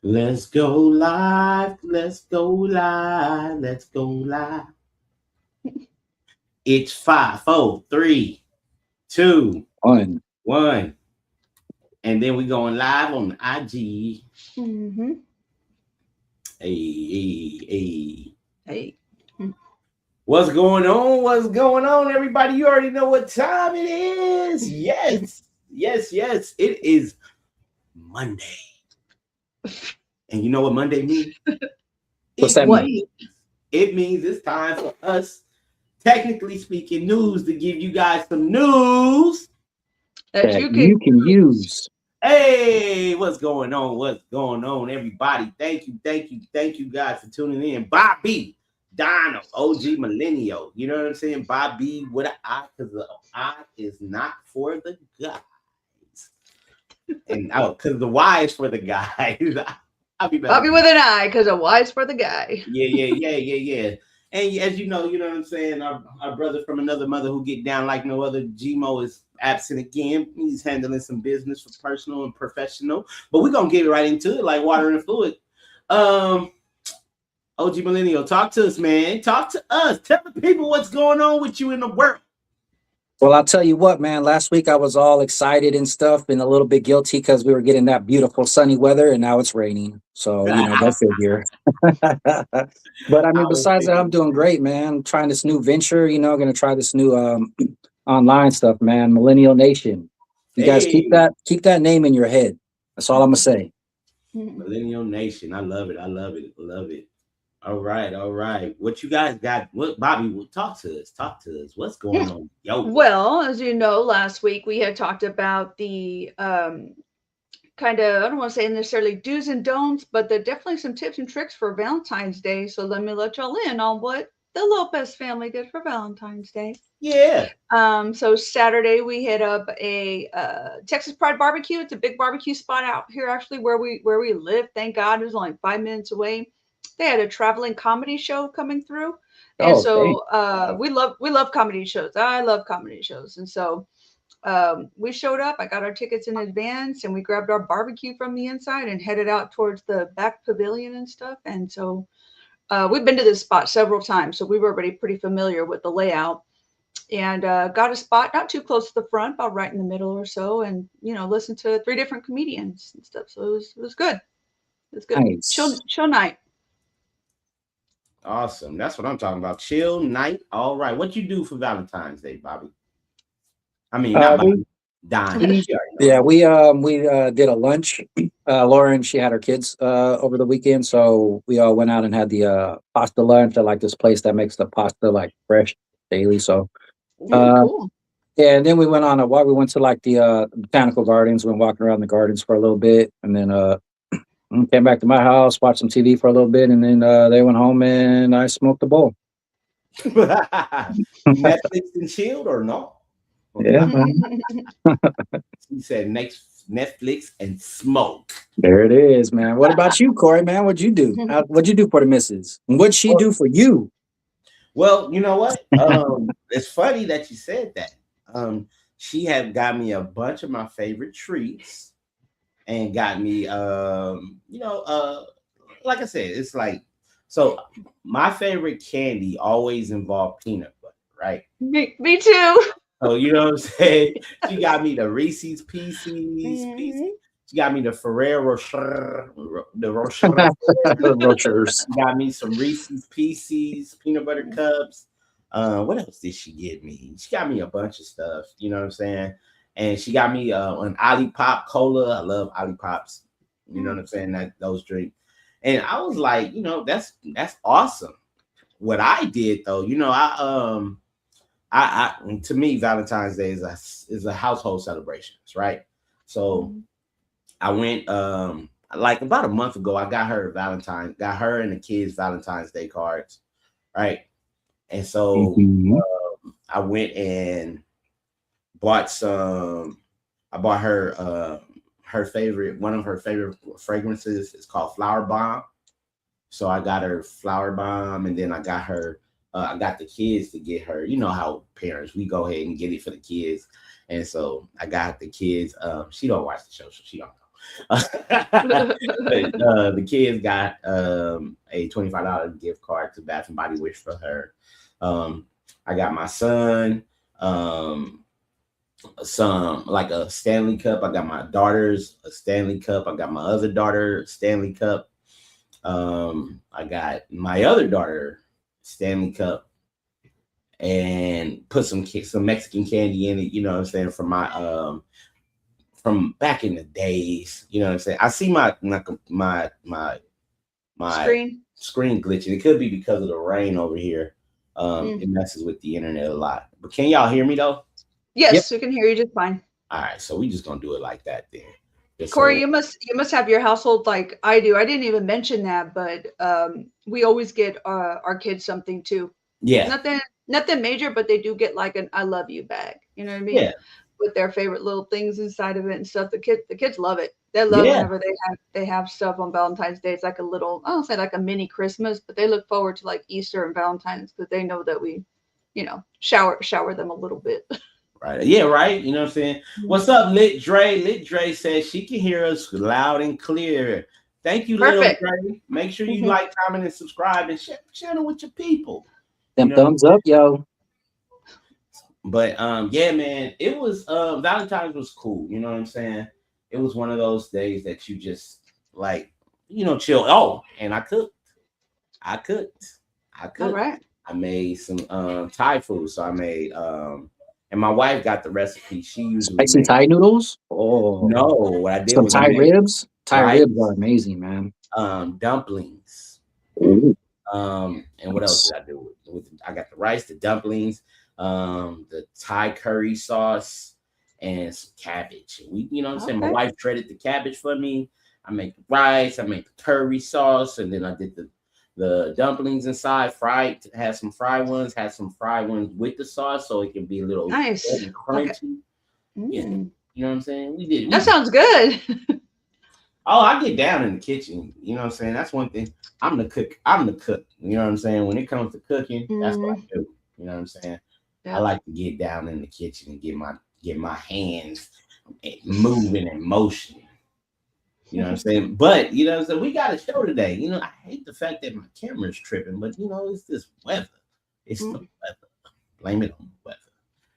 Let's go live. Let's go live. Let's go live. It's 5, 4, 3, 2, 1. And then we going live on IG. Mm-hmm. Hey, hey, hey. Hey. What's going on? What's going on, everybody? You already know what time it is. Yes, yes, yes. It is Monday. And you know what Monday means? What's It that What? mean? means it means it's time for us, technically speaking, news to give you guys some news. That That you can you can use. Hey, what's going on? What's going on, everybody? Thank you guys for tuning in. Bobby, Donald, OG Millennial. You know what I'm saying? Bobby with an I, because the I is not for the guys. And because the Y is for the guys. I'll be better. Bobby with an eye, because a Y's for the guy. Yeah. And as you know what I'm saying, our brother from another mother who get down like no other, Gmo, is absent again. He's handling some business for personal and professional. But we're gonna get right into it like water and fluid. Um, OG Millennial, talk to us, man. Talk to us. Tell the people what's going on with you in the world. Well, I'll tell you what, man. Last week I was all excited and stuff and a little bit guilty because we were getting that beautiful sunny weather and now it's raining. So, go figure. But I I mean, was besides that, I'm thinking, doing great, man. Trying this new venture, going to try this new online stuff, man. Millennial Nation. You guys hey, keep that name in your head. That's all I'm gonna say. Millennial Nation. I love it. I love it. Love it. All right, all right. What you guys got? What Bobby? Talk to us. Talk to us. What's going on, yo? Well, as you know, last week we had talked about the kind of, I don't want to say necessarily do's and don'ts, but there are definitely some tips and tricks for Valentine's Day. So let me let y'all in on what the Lopez family did for Valentine's Day. Yeah. So Saturday we hit up a Texas Pride Barbecue. It's a big barbecue spot out here, actually, where we live. Thank God, it was only 5 minutes away. They had a traveling comedy show coming through, and Oh, dang. so we love comedy shows. I love comedy shows, and so we showed up. I got our tickets in advance, and we grabbed our barbecue from the inside and headed out towards the back pavilion and stuff. And so we've been to this spot several times, so we were already pretty familiar with the layout and got a spot not too close to the front, about right in the middle or so, and listened to three different comedians and stuff. So it was good. It was good. Chill Nice. chill night. Awesome. That's what I'm talking about. Chill night. All right. What you do for Valentine's Day, Bobby? I mean, not We Bobby. Don. We She already know. yeah, we did a lunch. Lauren, she had her kids over the weekend, so we all went out and had the pasta lunch at like this place that makes the pasta like fresh daily. So Ooh, uh cool. yeah, and then we went on a walk. We went to like the botanical gardens, went walking around the gardens for a little bit, and then came back to my house, watched some TV for a little bit, and then they went home and I smoked a bowl. Netflix and chilled or no? Yeah, Okay. man. He said next Netflix and smoke. There it is, man. What about you, Corey, man? What'd you do? What'd you do for the missus? And what'd she Well, do for you? well, you know what? It's funny that you said that. She had got me a bunch of my favorite treats and got me like I said, it's like, so my favorite candy always involved peanut butter, right? Me too. So you know what I'm saying? She got me the Reese's Pieces. Mhm. She got me the Ferrero Rocher, the Rocher. Rochers. She got me some Reese's Pieces, peanut butter cups. What else did she get me? She got me a bunch of stuff. You know what I'm saying? And she got me an Olipop cola. I love Olipops. You know what I'm saying? That those drinks. And I was like, that's awesome. What I did though, I to me Valentine's Day is a household celebrations, right? So Mhm. I went like about a month ago. I got her and the kids Valentine's Day cards, right? And so Mhm. I went and bought some. I bought her her favorite one of her favorite fragrances. It's called Flower Bomb. So I got her Flower Bomb, and then I got her. I got the kids to get her. You know how parents we go ahead and get it for the kids, and so I got the kids. She don't watch the show, so she don't know. The kids got a $25 gift card to Bath and Body Works for her. I got my son some like a Stanley Cup. I got my daughter's a Stanley Cup. I got my other daughter Stanley Cup. I got my other daughter Stanley Cup, and put some Mexican candy in it. You know what I'm saying? From back in the days. You know what I'm saying? I see my screen glitching. It could be because of the rain over here. It messes with the internet a lot. But can y'all hear me though? Yes, we can hear you just fine. All right, so we just gonna do it like that then. Corey, you must have your household like I do. I didn't even mention that, but we always get our kids something too. Yeah. Nothing major, but they do get like an "I love you" bag. You know what I mean? Yeah. With their favorite little things inside of it and stuff. The kids love it. They love whenever they have stuff on Valentine's Day. It's like a little, I don't say like a mini Christmas, but they look forward to like Easter and Valentine's because they know that we, shower them a little bit. Right. Yeah, right. You know what I'm saying? What's up, Lit Dre? Lit Dre says she can hear us loud and clear. Thank you, Lil Dre. Make sure you like, comment, and subscribe, and share it with your people. Them thumbs up, yo. But yeah, man, it was Valentine's was cool. You know what I'm saying? It was one of those days that you just like, chill. Oh, and I cooked. All right. I made some Thai food. So I made and my wife got the recipe. She usually spicy Thai noodles. Oh no, what I did some was Thai ribs. Thai ribs are amazing, man. Dumplings. Ooh. And what else did I do? I got the rice, the dumplings, the Thai curry sauce, and some cabbage. You know what I'm saying? My wife shredded the cabbage for me. I made the rice, I made the curry sauce, and then I did the dumplings inside, had some fried ones with the sauce so it can be a little nice crunchy. Okay. Yeah. You know what I'm saying? That sounds good. Oh, I get down in the kitchen. You know what I'm saying? That's one thing. I'm the cook. You know what I'm saying? When it comes to cooking, that's what I do. You know what I'm saying? Yeah. I like to get down in the kitchen and get my hands moving and motion. You know what I'm saying? But you know what I'm saying? We got a show today. I hate the fact that my camera's tripping, but it's this weather. It's the weather. Blame it on the weather.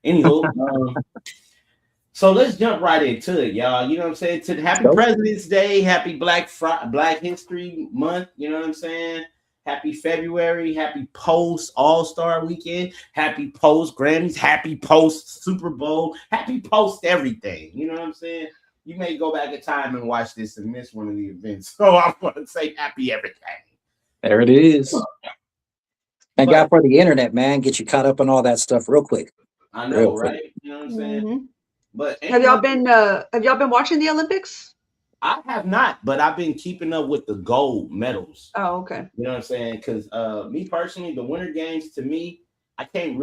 Anywho, so let's jump right into it, y'all. You know what I'm saying? Happy President's Day, happy Black History Month. You know what I'm saying? Happy February, happy post All-Star Weekend, happy post Grammys, happy post Super Bowl, happy post everything. You know what I'm saying? You may go back in time and watch this and miss one of the events. So I'm going to say happy everything. There it is. Thank God for the internet, man. Get you caught up on all that stuff real quick. I know, right? You know what I'm saying? But have y'all been watching the Olympics? I have not, but I've been keeping up with the gold medals. Oh, okay. You know what I'm saying? Because me personally, the Winter Games, to me, I ain't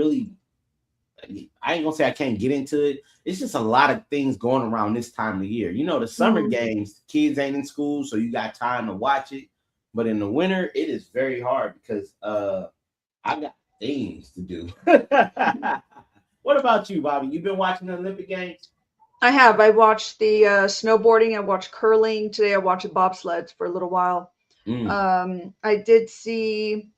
gonna say I can't get into it. It's just a lot of things going around this time of year. The summer games, kids ain't in school, so you got time to watch it. But in the winter, it is very hard because I got things to do. What about you, Bobby? You been watching the Olympic Games? I have. I watched the snowboarding. I watched curling. Today I watched bobsleds for a little while. I did see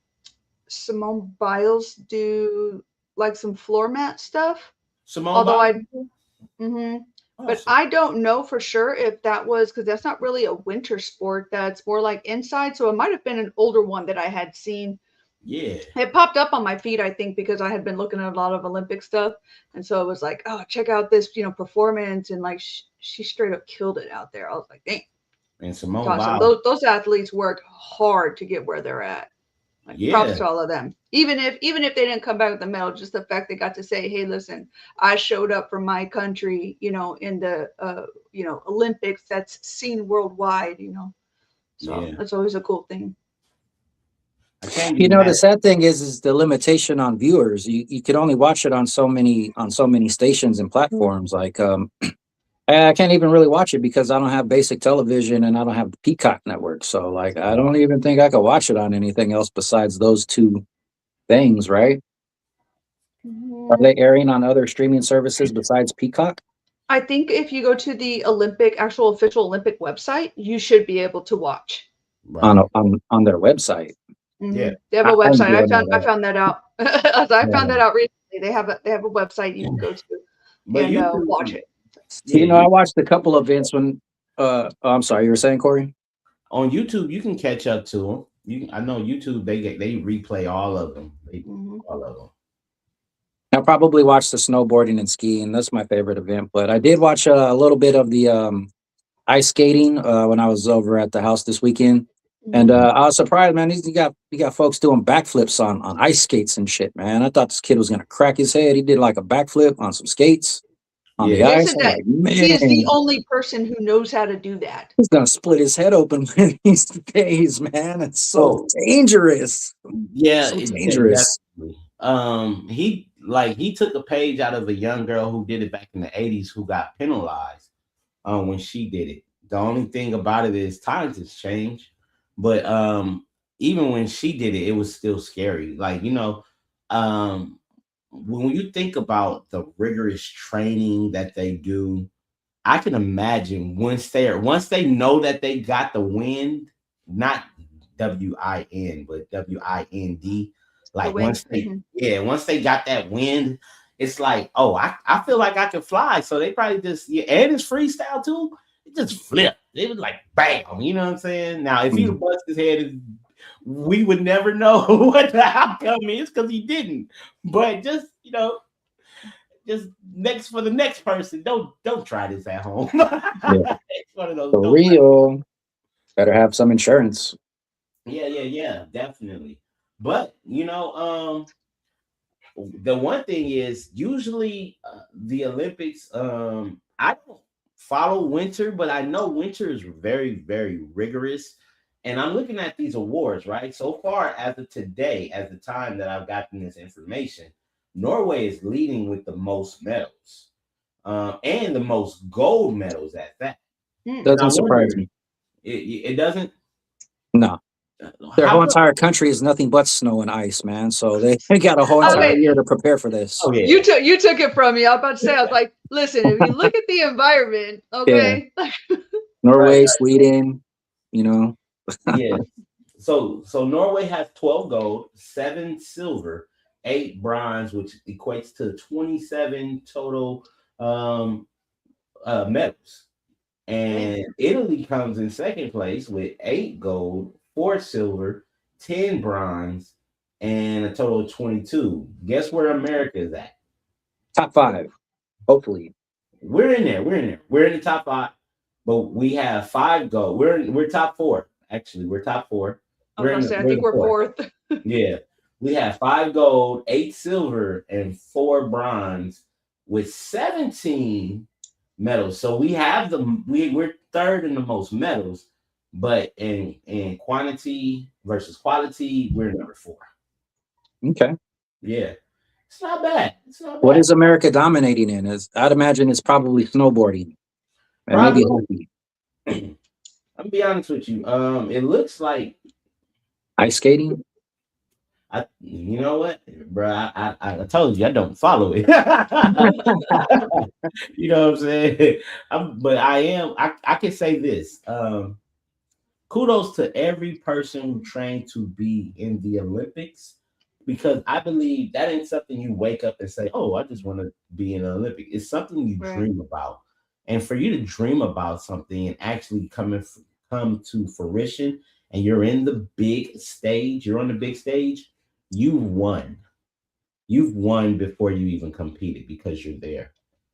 Simone Biles do like some floor mat stuff. But I don't know for sure if that was because that's not really a winter sport. That's more like inside. So it might have been an older one that I had seen. Yeah, it popped up on my feed, I think, because I had been looking at a lot of Olympic stuff, and so it was like, oh, check out this, performance, and like she straight up killed it out there. I was like, dang. And Simone awesome. Biles, those athletes work hard to get where they're at. Like, props to all of them. Even if they didn't come back with the medal, just the fact they got to say, hey, listen, I showed up for my country, in the Olympics that's seen worldwide, So that's always a cool thing. The sad thing is the limitation on viewers. You can only watch it on so many stations and platforms. Like I can't even really watch it because I don't have basic television and I don't have the Peacock network. So like I don't even think I could watch it on anything else besides those two things, right? Are they airing on other streaming services besides Peacock? I think if you go to the actual official Olympic website, you should be able to watch. on Right. on their website. Yeah. They have I a didn't website. even know I that. found that out. I found Yeah. that out recently. They have a website you can go to But and YouTube, watch it. yeah, I watched a couple events when. Oh, I'm sorry, you were saying, Corey? on YouTube you can catch up to them. I know YouTube they replay all of them. Hmm. All of them. I probably watched the snowboarding and skiing. That's my favorite event. But I did watch a little bit of the ice skating when I was over at the house this weekend, and Hmm. I was surprised, man. You got folks doing backflips on ice skates and shit, man. I thought this kid was gonna crack his head. He did like a backflip on some skates on the Yeah. He ice. said I'm that like, he is the man, only person who knows how to do that. he's gonna split his head open one of these days, man. It's so Oh, dangerous, yeah, so dangerous. definitely. He took a page out of a young girl who did it back in the 80s who got penalized when she did it. The only thing about it is times has changed, but even when she did it, it was still scary. Um when you think about the rigorous training that they do, I can imagine once they know that they got the wind, not WIN, but WIND. The Like wind. Hmm. once they got that wind, it's like, oh, I feel like I can fly. So they probably just and it's freestyle too. It just flipped. It was like bam, you know what I'm saying? Now if he'd Mm. have busted his head, we would never know what the outcome is because he didn't. But just just next for the next person. Don't try this at home. Yeah, It's one of those. for Don't try. real. Better have some insurance. Yeah, definitely. But the one thing is usually the Olympics. I don't follow winter, but I know winter is very, very rigorous. And I'm looking at these awards, right? So far as of today, as the time that I've gotten this information, Norway is leading with the most medals, and the most gold medals at that. Mm. And I Doesn't surprise wonder, me. it doesn't. No. Their How whole come? entire country is nothing but snow and ice, man. So they got a whole entire Okay, year to prepare for this. Oh yeah, you took it from me. I was about to say, I was like, listen, if you look at the environment, Yeah. okay, right, Norway, right, Sweden, you know. yeah. So Norway has 12 gold, 7 silver, 8 bronze, which equates to 27 total um, medals. okay, And Italy comes in second place with 8 gold, 4 silver, 10 bronze, and a total of 22. Guess where America is at? Top five, hopefully. We're in there. We're in there. We're in the top 5, but we have 5 gold. We're top 4. Actually, we're top 4. I was about to say, I We're in think the we're 4th. fourth. Yeah. We have 5 gold, 8 silver, and 4 bronze with 17 medals. So we have we're third in the most medals, but in quantity versus quality, we're number 4. Okay. Yeah. It's not bad. It's not What bad. is America dominating in? Is I'd imagine it's probably snowboarding and maybe Probably. hockey. I'm gonna be honest with you. It looks like Ice skating. you know what, bro? I told you I don't follow it. You know what I'm saying? But I am. I can say this. Kudos to every person who trained to be in the Olympics, because I believe that ain't something you wake up and say, "Oh, I just want to be in an Olympic." It's something you Right. dream about, and for you to dream about something and actually come to fruition, and you're in the big stage, you're on the big stage, you've won. You've won before you even competed because you're there.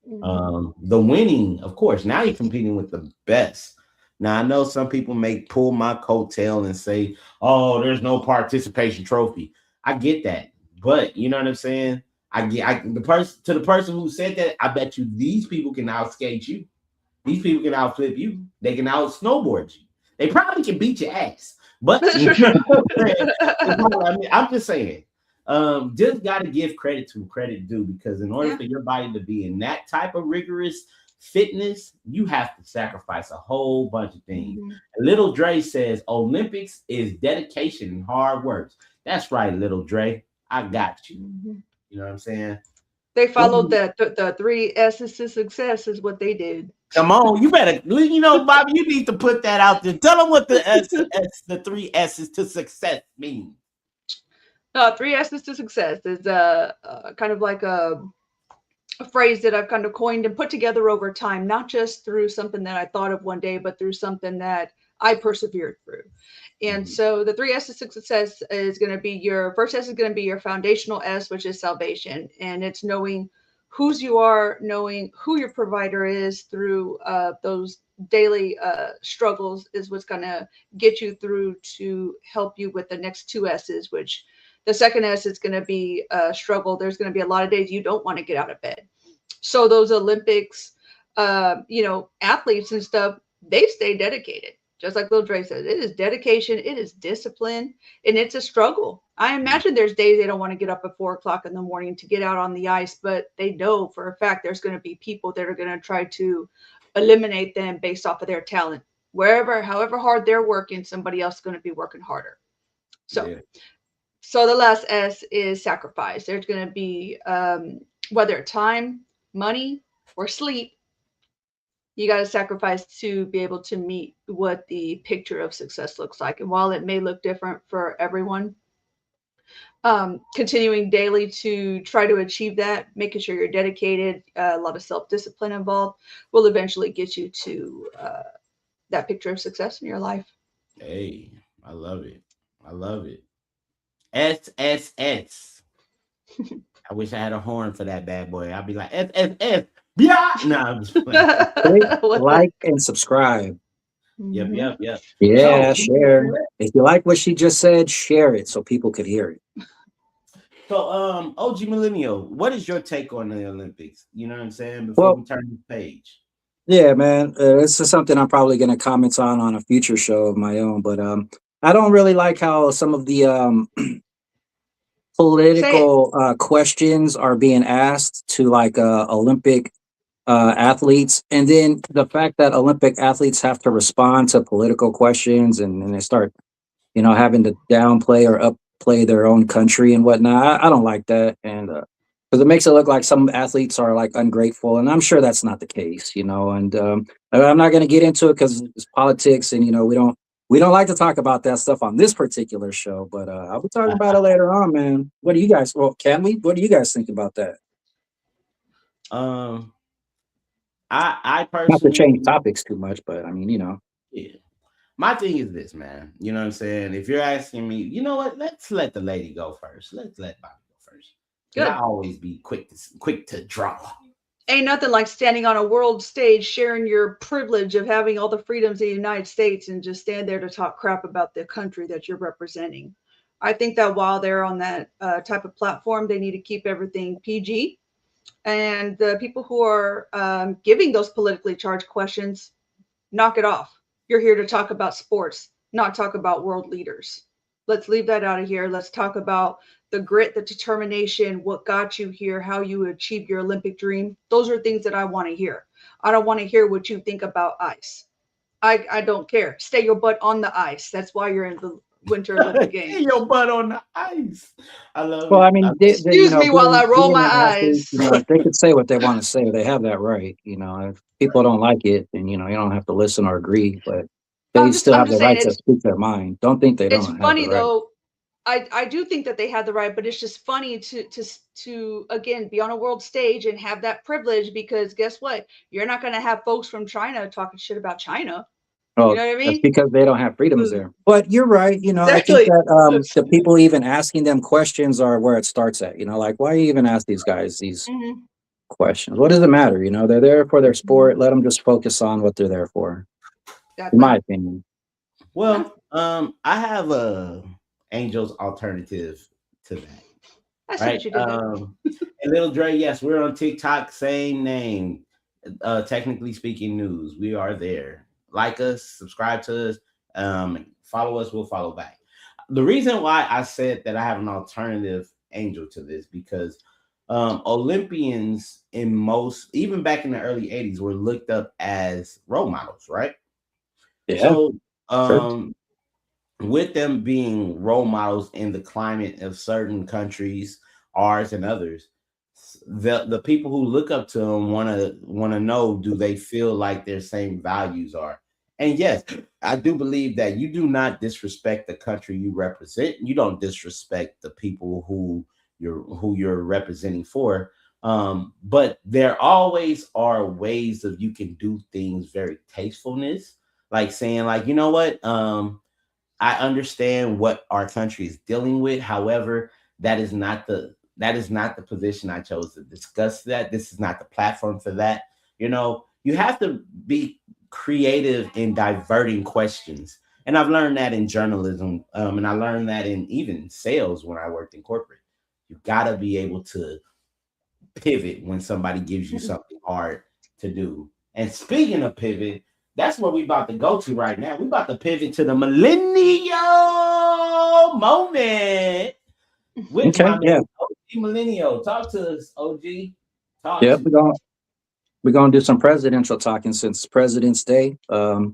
Mhm. The winning, of course, now you're competing with the best. Now I know some people may pull my coattail and say, "Oh, there's no participation trophy." I get that, but you know what I'm saying. The person who said that. I bet you these people can outskate you. These people can outflip you. They can out snowboard you. They probably can beat your ass. But you know what I'm saying? I'm just saying. Just got to give credit to credit due, because in order Yeah. for your body to be in that type of rigorous fitness, you have to sacrifice a whole bunch of things. Mhm. Little Dre says Olympics is dedication and hard work. That's right, Little Dre. I got you. Mhm. You know what I'm saying? They followed the three S's to success is what they did. Come on, you better, Bobby, you need to put that out there. Tell them what the three S's to success mean. Three S's to success is kind of like a phrase that I've kind of coined and put together over time, not just through something that I thought of one day, but through something that I persevered through. And so the three S's to success is going to be your first S is going to be your foundational S, which is salvation. And it's knowing whose you are, knowing who your provider is through those daily struggles is what's going to get you through to help you with the next two S's, which the second S is going to be a struggle. There's going to be a lot of days you don't want to get out of bed. So those Olympics, athletes and stuff, they stay dedicated. Just like Lil Dre says, it is dedication, it is discipline, and it's a struggle. I imagine there's days they don't want to get up at 4:00 in the morning to get out on the ice, but they know for a fact there's going to be people that are going to try to eliminate them based off of their talent. However hard they're working, somebody else is going to be working harder. So the last S is sacrifice. There's going to be whether time, money, or sleep. You got to sacrifice to be able to meet what the picture of success looks like. And while it may look different for everyone, continuing daily to try to achieve that, making sure you're dedicated, a lot of self-discipline involved, will eventually get you to that picture of success in your life. Hey, I love it. I love it. SSS. I wish I had a horn for that bad boy. I'd be like, SSS. Yeah. No, I'm just playing. Like and subscribe. Yep. Yeah, share. If you like what she just said, share it so people could hear it. So, OG Millennial, what is your take on the Olympics? You know what I'm saying? Before we turn the page. Yeah, man. This is something I'm probably going to comment on a future show of my own. But I don't really like how some of the political questions are being asked to like Olympic athletes, and then the fact that Olympic athletes have to respond to political questions, and they start, having to downplay or upplay their own country and whatnot. I don't like that, and because it makes it look like some athletes are like ungrateful, and I'm sure that's not the case, And I'm not going to get into it because it's politics, and we don't like to talk about that stuff on this particular show. But I'll be talking about it later on, man. What do you guys? Well, can we? What do you guys think about that? I personally, not to change topics too much, but I mean, Yeah. My thing is this, man. You know what I'm saying? If you're asking me, you know what? Let's let the lady go first. Let's let Bobby go first. Good. I always be quick to draw. Ain't nothing like standing on a world stage, sharing your privilege of having all the freedoms of the United States, and just stand there to talk crap about the country that you're representing. I think that while they're on that type of platform, they need to keep everything PG. And the people who are giving those politically charged questions, knock it off. You're here to talk about sports, not talk about world leaders. Let's leave that out of here. Let's talk about the grit, the determination, what got you here, how you achieved your Olympic dream. Those are things that I want to hear. I don't want to hear what you think about ice. I don't care. Stay your butt on the ice. That's why you're in the Winter Olympic Games. Stay your butt on the ice. I love it. Well, I mean, excuse me while I roll my eyes. They could say what they want to say. They have that right. If people don't like it, then you don't have to listen or agree, but they still have the right to speak their mind. Don't think they don't. It's funny though. I do think that they have the right, but it's just funny to again be on a world stage and have that privilege, because guess what? You're not going to have folks from China talking shit about China. Oh, you know what I mean? That's because they don't have freedoms there. But you're right. Exactly. I think that the people even asking them questions are where it starts at. Like, why you even ask these guys these questions? What does it matter? They're there for their sport. Let them just focus on what they're there for. Exactly. In my opinion. Well, I have a Angel's alternative to that. I see what you did. And Lil Dre, yes, we're on TikTok, same name. Technically speaking, news. We are there. Like us, subscribe to us, follow us, we'll follow back. The reason why I said that I have an alternative Angel to this, because Olympians even back in the early 80s were looked up as role models, right? Yeah. So with them being role models in the climate of certain countries, ours and others, the people who look up to him want to know, do they feel like their same values are? And yes, I do believe that you do not disrespect the country you represent. You don't disrespect the people who you're representing for. But there always are ways of you can do things very tastefulness, like saying like, you know what, I understand what our country is dealing with. However, that is not the position I chose to discuss that. This is not the platform for that. You have to be creative in diverting questions. And I've learned that in journalism, and I learned that in even sales when I worked in corporate. You gotta be able to pivot when somebody gives you something hard to do. And speaking of pivot, that's where we about to go to right now. We about to pivot to the millennial moment with Okay, my man yeah, OG Millennial. Talk to us, OG. Talk yeah. to We're gonna do some presidential talking since it's President's Day. us.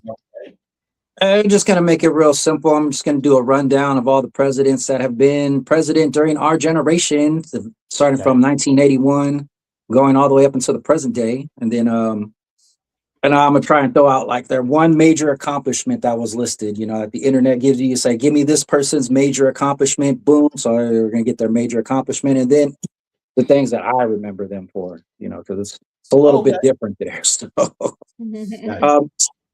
I'm just gonna make it real simple. I'm just gonna do a rundown of all the presidents that have been president during our generation, starting Okay. from 1981, going all the way up until the present day, and then and I'm gonna try and throw out like their one major accomplishment that was listed. That the internet gives you. You say, "Give me this person's major accomplishment." Boom. So we're gonna get their major accomplishment, and then the things that I remember them for. Because it's a little Okay. bit different there. So, Nice. um,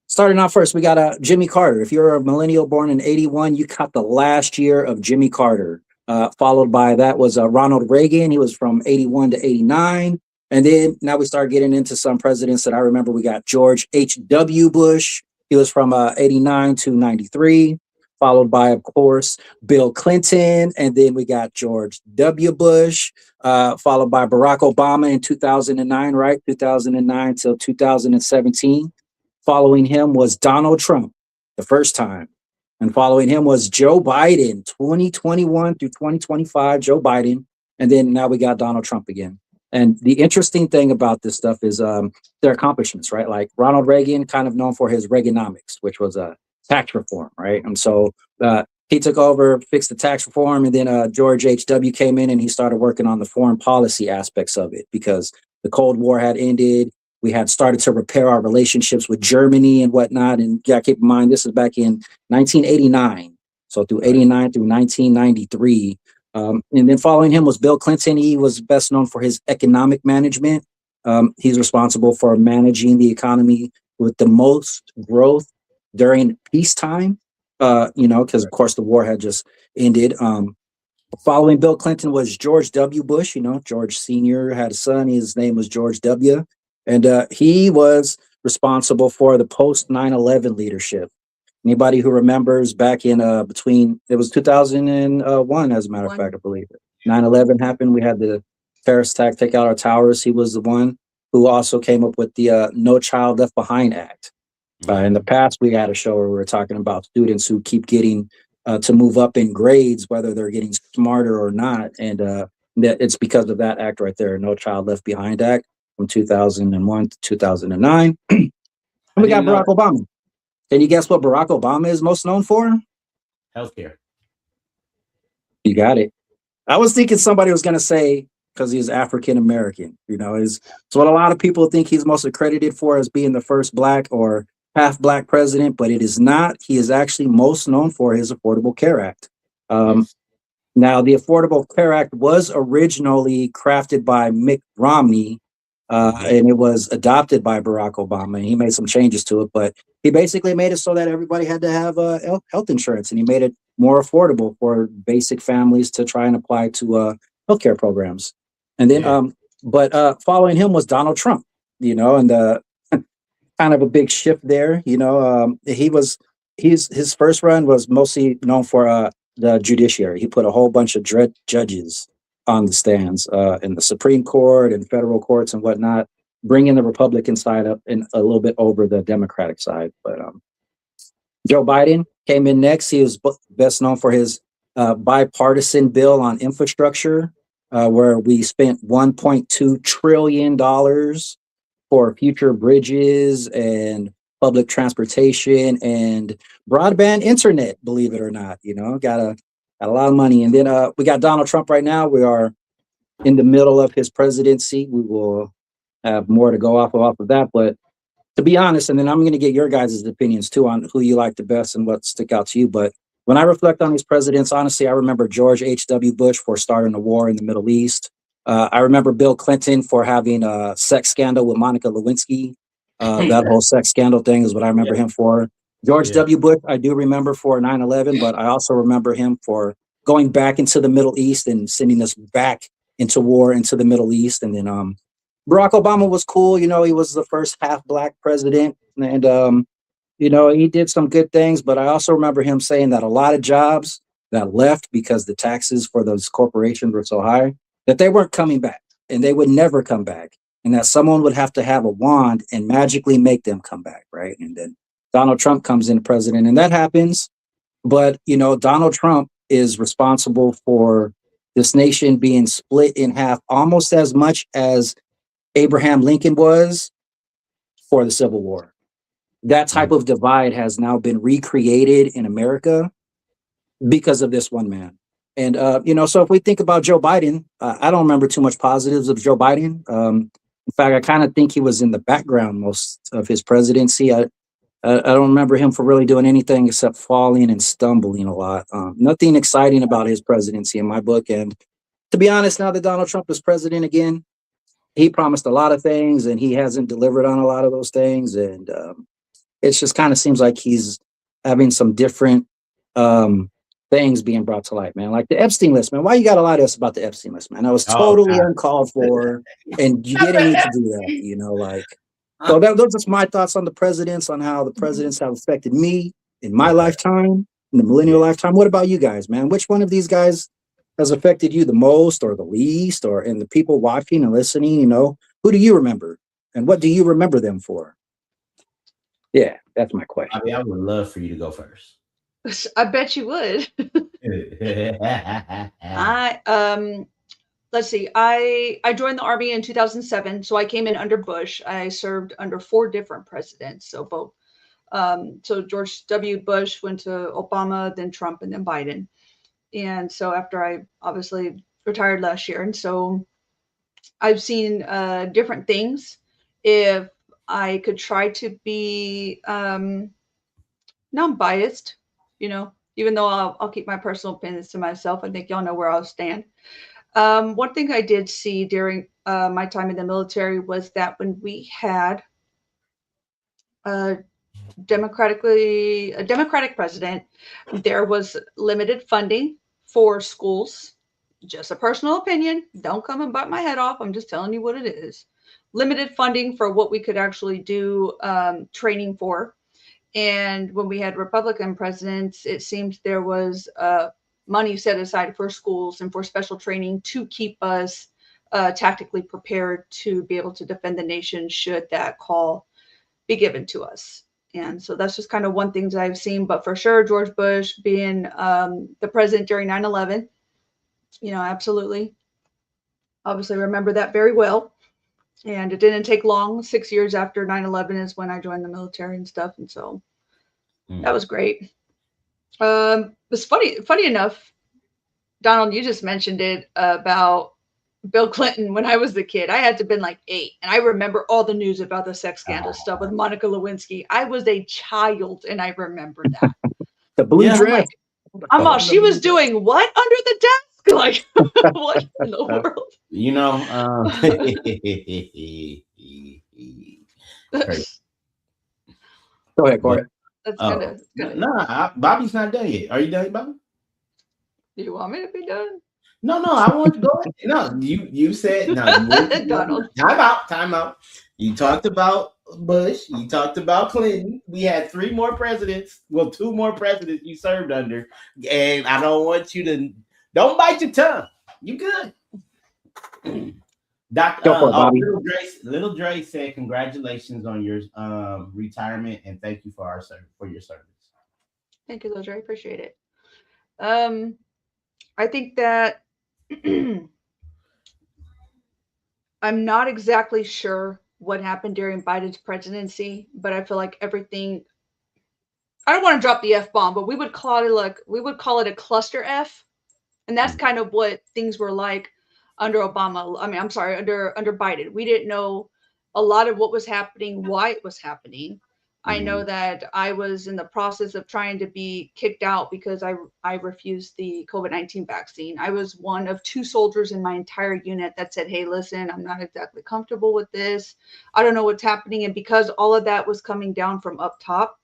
starting off first, we got Jimmy Carter. If you're a millennial born in '81, you caught the last year of Jimmy Carter. Followed by that was Ronald Reagan. He was from '81 to '89. And then now we start getting into some presidents that I remember. We got George H.W. Bush. He was from '89 to '93. Followed by, of course, Bill Clinton. And then we got George W. Bush, followed by Barack Obama in 2009, right? 2009 till 2017. Following him was Donald Trump, the first time. And following him was Joe Biden, 2021 through 2025, Joe Biden. And then now we got Donald Trump again. And the interesting thing about this stuff is their accomplishments, right? Like Ronald Reagan, kind of known for his Reaganomics, which was a tax reform, right? And so he took over, fixed the tax reform, and then George H.W. came in and he started working on the foreign policy aspects of it because the Cold War had ended. We had started to repair our relationships with Germany and whatnot. And you got to keep in mind, this is back in 1989. So through Right. 89 through 1993. And then following him was Bill Clinton. He was best known for his economic management. He's responsible for managing the economy with the most growth during peacetime, because of course the war had just ended. Following Bill Clinton was George W. Bush. George Sr. had a son. His name was George W. And he was responsible for the post 9/11 leadership. Anybody who remembers back in between, it was 2001, as a matter of fact, I believe it. 9/11 happened. We had the terrorist attack, take out our towers. He was the one who also came up with the No Child Left Behind Act. In the past, we had a show where we were talking about students who keep getting to move up in grades, whether they're getting smarter or not. And that it's because of that act right there, No Child Left Behind Act from 2001 to 2009. And I we got didn't know Barack Obama. Can you guess what Barack Obama is most known for? healthcare. You got it. I was thinking somebody was going to say because he's African American. Is it's what a lot of people think he's most accredited for as being the first black or half black president, but it is not. He is actually most known for his Affordable Care Act. Yes. Now, the Affordable Care Act was originally crafted by Mitt Romney, and it was adopted by Barack Obama. And he made some changes to it, but he basically made it so that everybody had to have health insurance, and he made it more affordable for basic families to try and apply to healthcare programs. And then, Yeah. but following him was Donald Trump. And kind of a big shift there. His first run was mostly known for the judiciary. He put a whole bunch of judges on the stands in the Supreme Court and federal courts and whatnot, bringing the Republican side up and a little bit over the Democratic side. But Joe Biden came in next. He was best known for his bipartisan bill on infrastructure, where we spent $1.2 trillion for future bridges and public transportation and broadband internet, believe it or not. Got a lot of money. And then we got Donald Trump right now. We are in the middle of his presidency. We will have more to go off of that. But to be honest, and then I'm going to get your guys' opinions too on who you like the best and what stick out to you. But when I reflect on these presidents, honestly, I remember George H.W. Bush for starting a war in the Middle East. I remember Bill Clinton for having a sex scandal with Monica Lewinsky. That whole sex scandal thing is what I remember him for. George W. Bush, I do remember for 9/11, but I also remember him for going back into the Middle East and sending us back into war into the Middle East. And then Barack Obama was cool. You know, he was the first half black president. And, you know, he did some good things. But I also remember him saying that a lot of jobs that left because the taxes for those corporations were so high that they weren't coming back and they would never come back. And that someone would have to have a wand and magically make them come back. Right. And then Donald Trump comes in president and that happens. But, you know, Donald Trump is responsible for this nation being split in half almost as much as Abraham Lincoln was for the Civil War. That type of divide has now been recreated in America because of this one man. And, you know, so if we think about Joe Biden, I don't remember too much positives of Joe Biden. In fact, I kind of think he was in the background most of his presidency. I don't remember him for really doing anything except falling and stumbling a lot. Nothing exciting about his presidency in my book. And to be honest, now that Donald Trump is president again, he promised a lot of things and he hasn't delivered on a lot of those things. And it just kind of seems like he's having some different things being brought to light, man. Like the Epstein list, man. Why you got to lie to us about the Epstein list, man? That was totally uncalled for. And you didn't need to do that, you know, like. So those are my thoughts on the presidents, on how the presidents have affected me in my lifetime, in the millennial lifetime. What about you guys, man? Which one of these guys has affected you the most or the least, or in the people watching and listening, you know, who do you remember and what do you remember them for? Yeah, that's my question. I mean, I would love for you to go first. I bet you would. Let's see. I joined the Army in 2007, so I came in under Bush. I served under 4 different presidents, so both. So George W. Bush went to Obama, then Trump, and then Biden. And so after I obviously retired last year, and so I've seen different things. If I could try to be non-biased, you know, even though I'll keep my personal opinions to myself, I think y'all know where I'll stand. One thing I did see during my time in the military was that when we had a democratic president, there was limited funding for schools. Just a personal opinion. Don't come and bite my head off. I'm just telling you what it is. Limited funding for what we could actually do training for. And when we had Republican presidents, it seemed there was money set aside for schools and for special training to keep us tactically prepared to be able to defend the nation should that call be given to us. And so that's just kind of one thing that I've seen. But for sure, George Bush being the president during 9/11, you know, absolutely. Obviously remember that very well. And it didn't take long. 6 years after 9/11 is when I joined the military and stuff. And so that was great. It's funny enough, Donald, you just mentioned it about Bill Clinton. When I was a kid, I had to have been like 8. And I remember all the news about the sex scandal stuff with Monica Lewinsky. I was a child and I remember that. The blue dress. She was doing what under the desk? Like, what in the world? You know, Go ahead, Corey. That's gonna. No, Bobby's not done yet. Are you done, Bobby? Do you want me to be done? No, I want to go ahead. No, you said no. Donald. Time out. You talked about Bush. You talked about Clinton. We had 3 more presidents. Well, 2 more presidents you served under. And I don't want you to don't bite your tongue. You good. Little Dre said congratulations on your retirement and thank you for your service. Thank you, Little Dre. Appreciate it. I think that I'm not exactly sure what happened during Biden's presidency, but I feel like everything. I don't want to drop the F-bomb, but we would call it a cluster F, and that's kind of what things were like. under Obama. I mean, I'm sorry, under Biden. We didn't know a lot of what was happening, why it was happening. I know that I was in the process of trying to be kicked out because I refused the COVID-19 vaccine. I was one of 2 soldiers in my entire unit that said, "Hey, listen, I'm not exactly comfortable with this. I don't know what's happening." And because all of that was coming down from up top,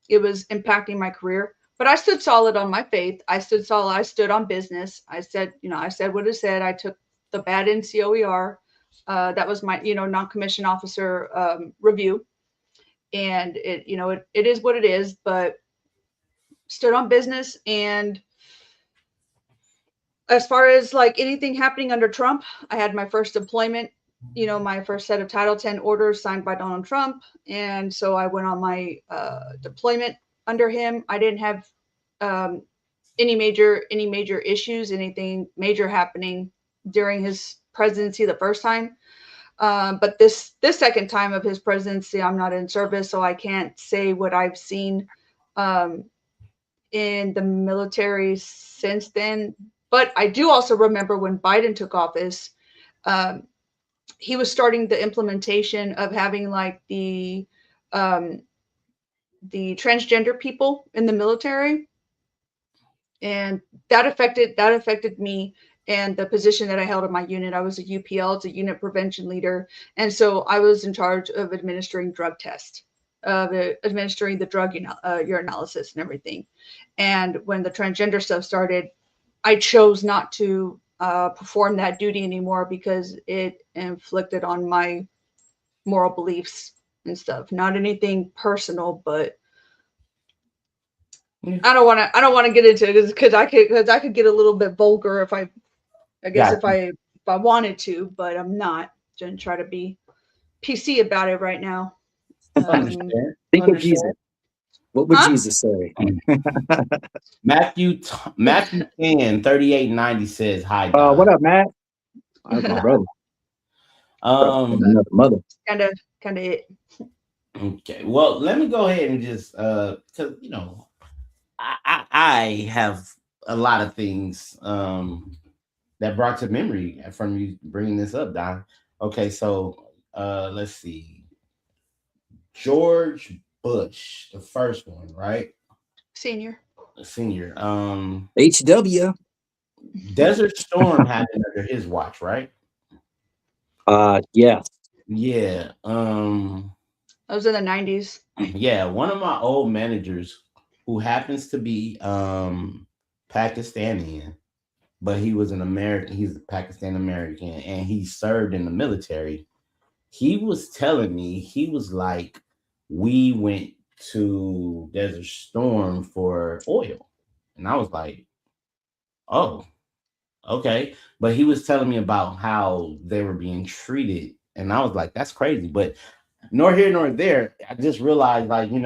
it was impacting my career. But I stood solid on my faith. I stood solid. I stood on business. I said, I said what I said. I took the bad NCOER. That was my, non-commissioned officer review. And it is what it is, but stood on business. And as far as like anything happening under Trump, I had my first deployment, my first set of Title 10 orders signed by Donald Trump. And so I went on my deployment under him. I didn't have any major issues, anything major happening during his presidency the first time. But this second time of his presidency, I'm not in service, so I can't say what I've seen in the military since then. But I do also remember when Biden took office, he was starting the implementation of having like the transgender people in the military, and that affected me and the position that I held in my unit. I was a UPL, it's a unit prevention leader, and so I was in charge of administering drug tests, administering the drug urinalysis and everything. And when the transgender stuff started, I chose not to perform that duty anymore because it inflicted on my moral beliefs and stuff. Not anything personal, but I don't want to get into it because I could get a little bit vulgar if I guess if I wanted to, but I'm not. Gonna try to be PC about it right now. Think of Jesus. What would Jesus say? Matthew 10, 3890 says, "Hi, God." What up, Matt? That's my brother. Another mother. Kind of it. Okay. Well, let me go ahead and just because I have a lot of things that brought to memory from you bringing this up, Don. Okay, so let's see. George Bush, the first one, right? Senior. HW. Desert Storm happened under his watch, right? Yes. Yeah. That was in the 90s. Yeah, one of my old managers who happens to be Pakistani, but he was an American, he's a Pakistan American, and he served in the military. He was telling me, he was like, we went to Desert Storm for oil. And I was like, oh, okay. But he was telling me about how they were being treated. And I was like, that's crazy. But nor here nor there. I just realized, like, when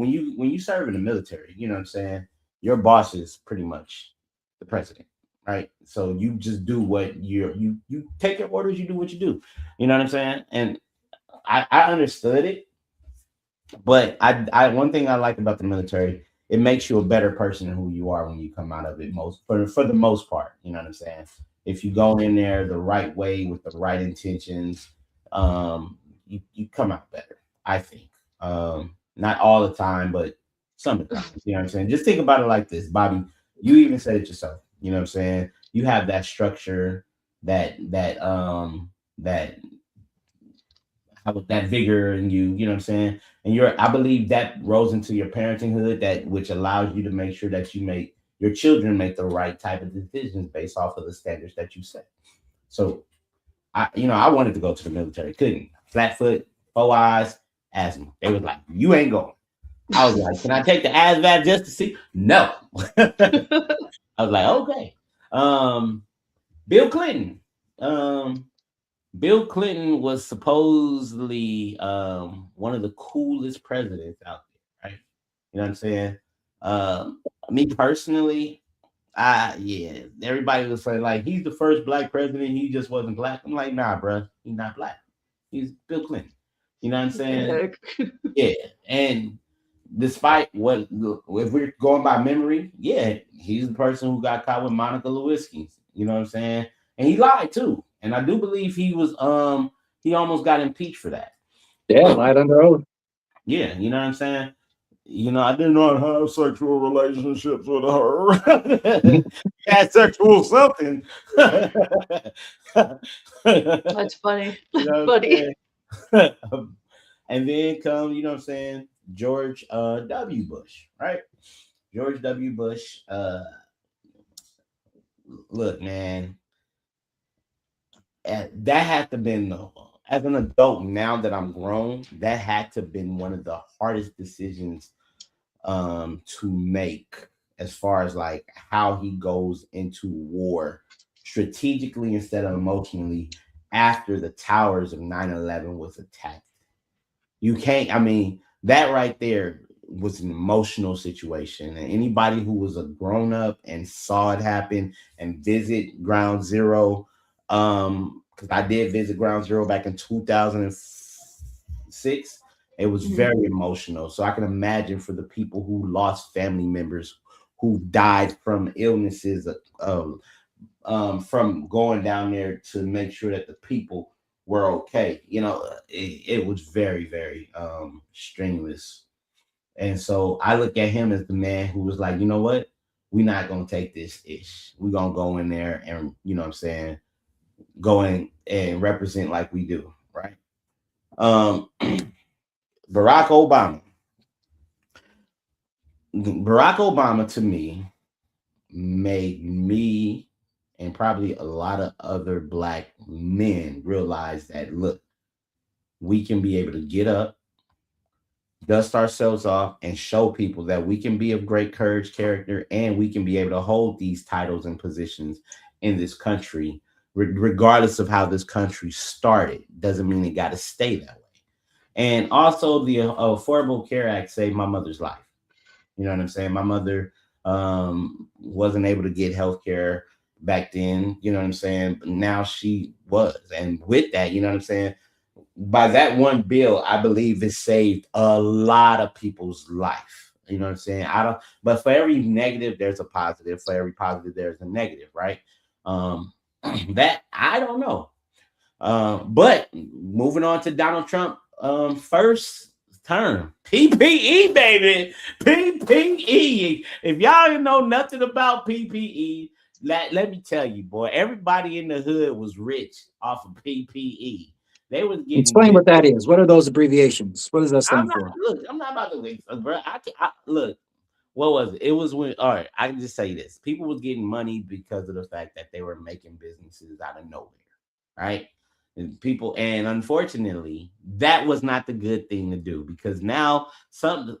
you serve in the military, you know what I'm saying? Your boss is pretty much the president, right? So you just do what you take your orders, you do what you do. You know what I'm saying? And I understood it, but I one thing I like about the military, it makes you a better person than who you are when you come out of it, for the most part. You know what I'm saying? If you go in there the right way with the right intentions, you come out better, I think. Not all the time, but some of the time. You know what I'm saying? Just think about it like this, Bobby. You even said it yourself. You know what I'm saying? You have that structure, that vigor in you. You know what I'm saying? And I believe that rose into your parentinghood, which allows you to make sure that your children make the right type of decisions based off of the standards that you set. So I wanted to go to the military, couldn't. Flat foot, 4 eyes, asthma. They was like, you ain't going. I was like, can I take the ASVAB just to see? No. I was like, okay. Bill Clinton. Bill Clinton was supposedly one of the coolest presidents out there, right? You know what I'm saying? Me personally, everybody was saying like he's the first black president. He just wasn't black. I'm like, nah, bro, he's not black. He's Bill Clinton. You know what I'm saying? Yeah. And despite if we're going by memory, yeah, he's the person who got caught with Monica Lewinsky. You know what I'm saying? And he lied too. And I do believe he almost got impeached for that. Yeah, lied under oath. Yeah, you know what I'm saying? I did not have sexual relationships with her. Had sexual something. That's funny. You know what Funny. I'm saying? And then come, you know what I'm saying, George W. Bush, right? George W. Bush. Look, man, that had to been as an adult now that I'm grown, that had to been one of the hardest decisions to make as far as like how he goes into war strategically instead of emotionally after the towers of 9/11 was attacked. You can't, I mean, that right there was an emotional situation. And anybody who was a grown up and saw it happen and visit Ground Zero, because I did visit Ground Zero back in 2006, it was Mhm. very emotional. So I can imagine for the people who lost family members who died from illnesses, from going down there to make sure that the people were okay. It was very, very strenuous. And so I look at him as the man who was like, you know what? We're not gonna take this ish. We're gonna go in there and what I'm saying, go in and represent like we do, right? Um Barack Obama. Barack Obama to me made me and probably a lot of other black men realize that look, we can be able to get up, dust ourselves off, and show people that we can be of great courage, character, and we can be able to hold these titles and positions in this country, regardless of how this country started. Doesn't mean it got to stay that way. And also, the Affordable Care Act saved my mother's life. You know what I'm saying? My mother wasn't able to get health care back then. You know what I'm saying? But now she was. And with that, you know what I'm saying? By that one bill, I believe it saved a lot of people's life. You know what I'm saying? I don't, but for every negative, there's a positive. For every positive, there's a negative, right? Um, that I don't know. But moving on to Donald Trump, first term, PPE, baby, PPE. If y'all didn't know nothing about PPE, let me tell you, boy, everybody in the hood was rich off of PPE. They was getting Explain big. what that is. What are those abbreviations? What does that I'm stand not for? look. I'm not about to wait, bro. Look. What was it? It was when. All right, I can just say this: people was getting money because of the fact that they were making businesses out of nowhere, right? And unfortunately, that was not the good thing to do because now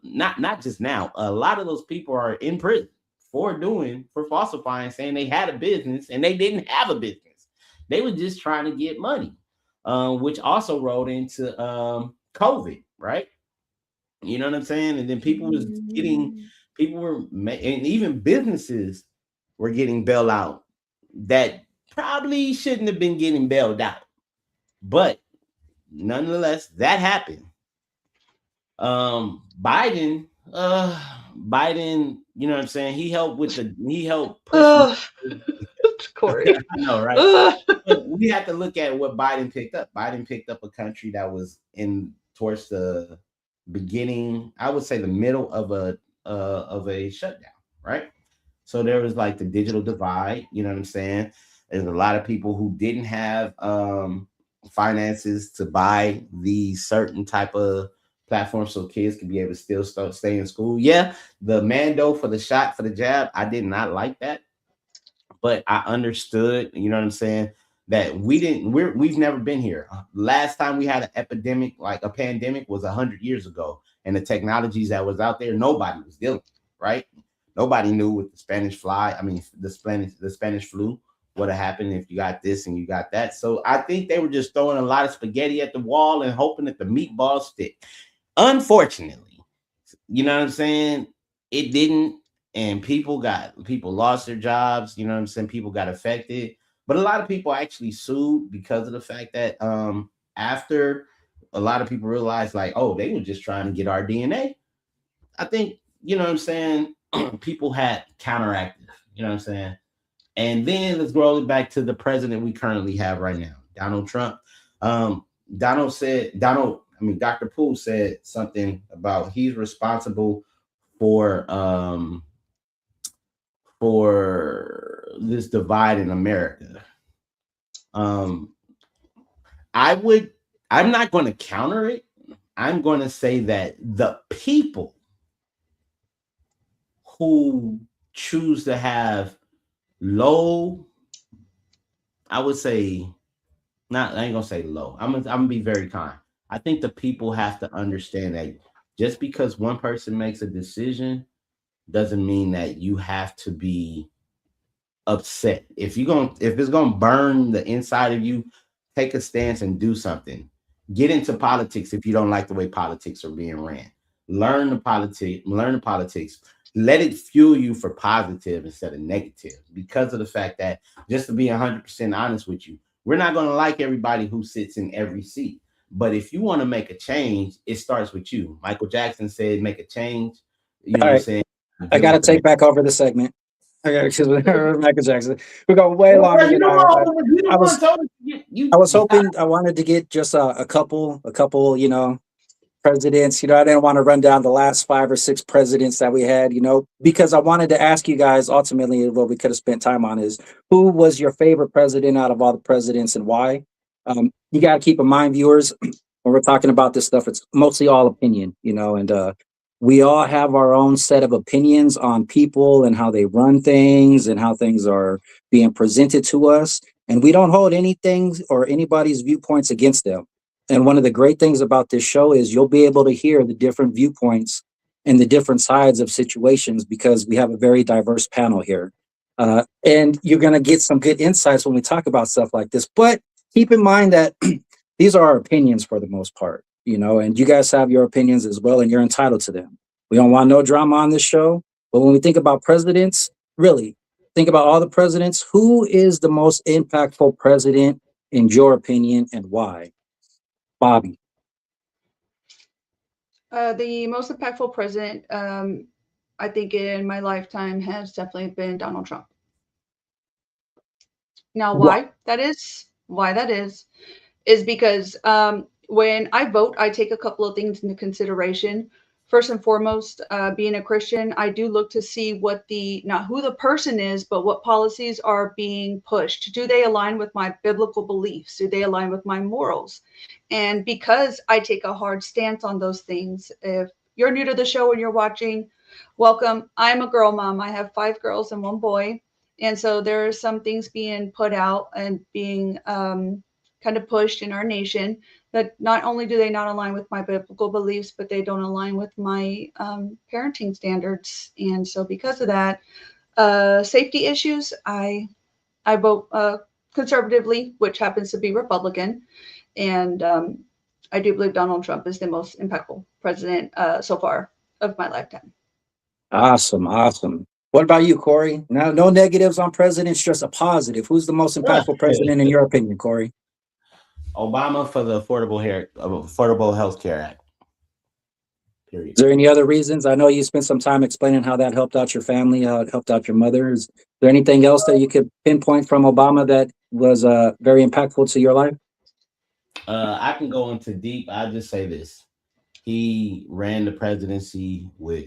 not just now, a lot of those people are in prison for falsifying, saying they had a business and they didn't have a business. They were just trying to get money, which also rolled into COVID, right? You know what I'm saying? And then Mhm. and even businesses were getting bailed out that probably shouldn't have been getting bailed out. But nonetheless, that happened. Biden, you know what I'm saying? He helped push the Ugh. Corey. I know, right? Ugh. But we have to look at what Biden picked up. Biden picked up a country that was in towards the beginning, I would say the middle of a shutdown, right? So there was like the digital divide, you know what I'm saying? There's a lot of people who didn't have finances to buy these certain type of platforms so kids could be able to still stay in school. Yeah, the mando for the shot for the jab, I did not like that, but I understood, you know what I'm saying, that we've never been here. Last time we had an epidemic, like a pandemic, was 100 years ago, and the technologies that was out there, nobody was dealing, right? Nobody knew with the Spanish fly. I mean, the Spanish flu. What had happened if you got this and you got that? So I think they were just throwing a lot of spaghetti at the wall and hoping that the meatballs stick. Unfortunately, you know what I'm saying? It didn't, and people lost their jobs. You know what I'm saying? People got affected, but a lot of people actually sued because of the fact that after a lot of people realized like, oh, they were just trying to get our DNA. I think you know what I'm saying. People had counteractive. You know what I'm saying? And then let's roll it back to the president we currently have right now, Donald Trump. Um, Dr. Poole said something about he's responsible for this divide in America. Um, I would, I'm not going to counter it. I'm going to say that the people who choose to have low, I would say, not, I ain't gonna say low. I'm gonna be very kind. I think the people have to understand that just because one person makes a decision doesn't mean that you have to be upset. If it's gonna burn the inside of you, take a stance and do something. Get into politics if you don't like the way politics are being ran. Learn the politics. Let it fuel you for positive instead of negative. Because of the fact that, just to be 100% honest with you, we're not going to like everybody who sits in every seat. But if you want to make a change, it starts with you. Michael Jackson said, "Make a change." You know All what I'm right, saying? I got to take back over the segment. I got excuse me, Michael Jackson. We go way Well, longer you than know what? You I know was. what? Told I was hoping I wanted to get just a couple, presidents. I didn't want to run down the last 5 or 6 presidents that we had, because I wanted to ask you guys ultimately what we could have spent time on is who was your favorite president out of all the presidents and why? You got to keep in mind, viewers, when we're talking about this stuff, it's mostly all opinion, and we all have our own set of opinions on people and how they run things and how things are being presented to us. And we don't hold anything or anybody's viewpoints against them. And one of the great things about this show is you'll be able to hear the different viewpoints and the different sides of situations because we have a very diverse panel here. And you're going to get some good insights when we talk about stuff like this. But keep in mind that these are our opinions for the most part, and you guys have your opinions as well, and you're entitled to them. We don't want no drama on this show. But when we think about presidents, really think about all the presidents. Who is the most impactful president in your opinion and why? Bobby. The most impactful president, I think, in my lifetime has definitely been Donald Trump. Now, Why? why that is because when I vote, I take a couple of things into consideration. First and foremost, being a Christian, I do look to see not who the person is, but what policies are being pushed. Do they align with my biblical beliefs? Do they align with my morals? And because I take a hard stance on those things, if you're new to the show and you're watching, welcome. I'm a girl mom. I have 5 girls and 1 boy. And so there are some things being put out and being kind of pushed in our nation that not only do they not align with my biblical beliefs, but they don't align with my parenting standards. And so because of that, safety issues, I vote conservatively, which happens to be Republican. And I do believe Donald Trump is the most impactful president so far of my lifetime. Awesome, awesome. What about you, Corey? No negatives on presidents, just a positive. Who's the most impactful president in your opinion, Corey? Obama for the Affordable Health Care Act. Period. Is there any other reasons? I know you spent some time explaining how that helped out your family, how it helped out your mother. Is there anything else that you could pinpoint from Obama that was very impactful to your life? I can go into deep. I'll just say this. He ran the presidency with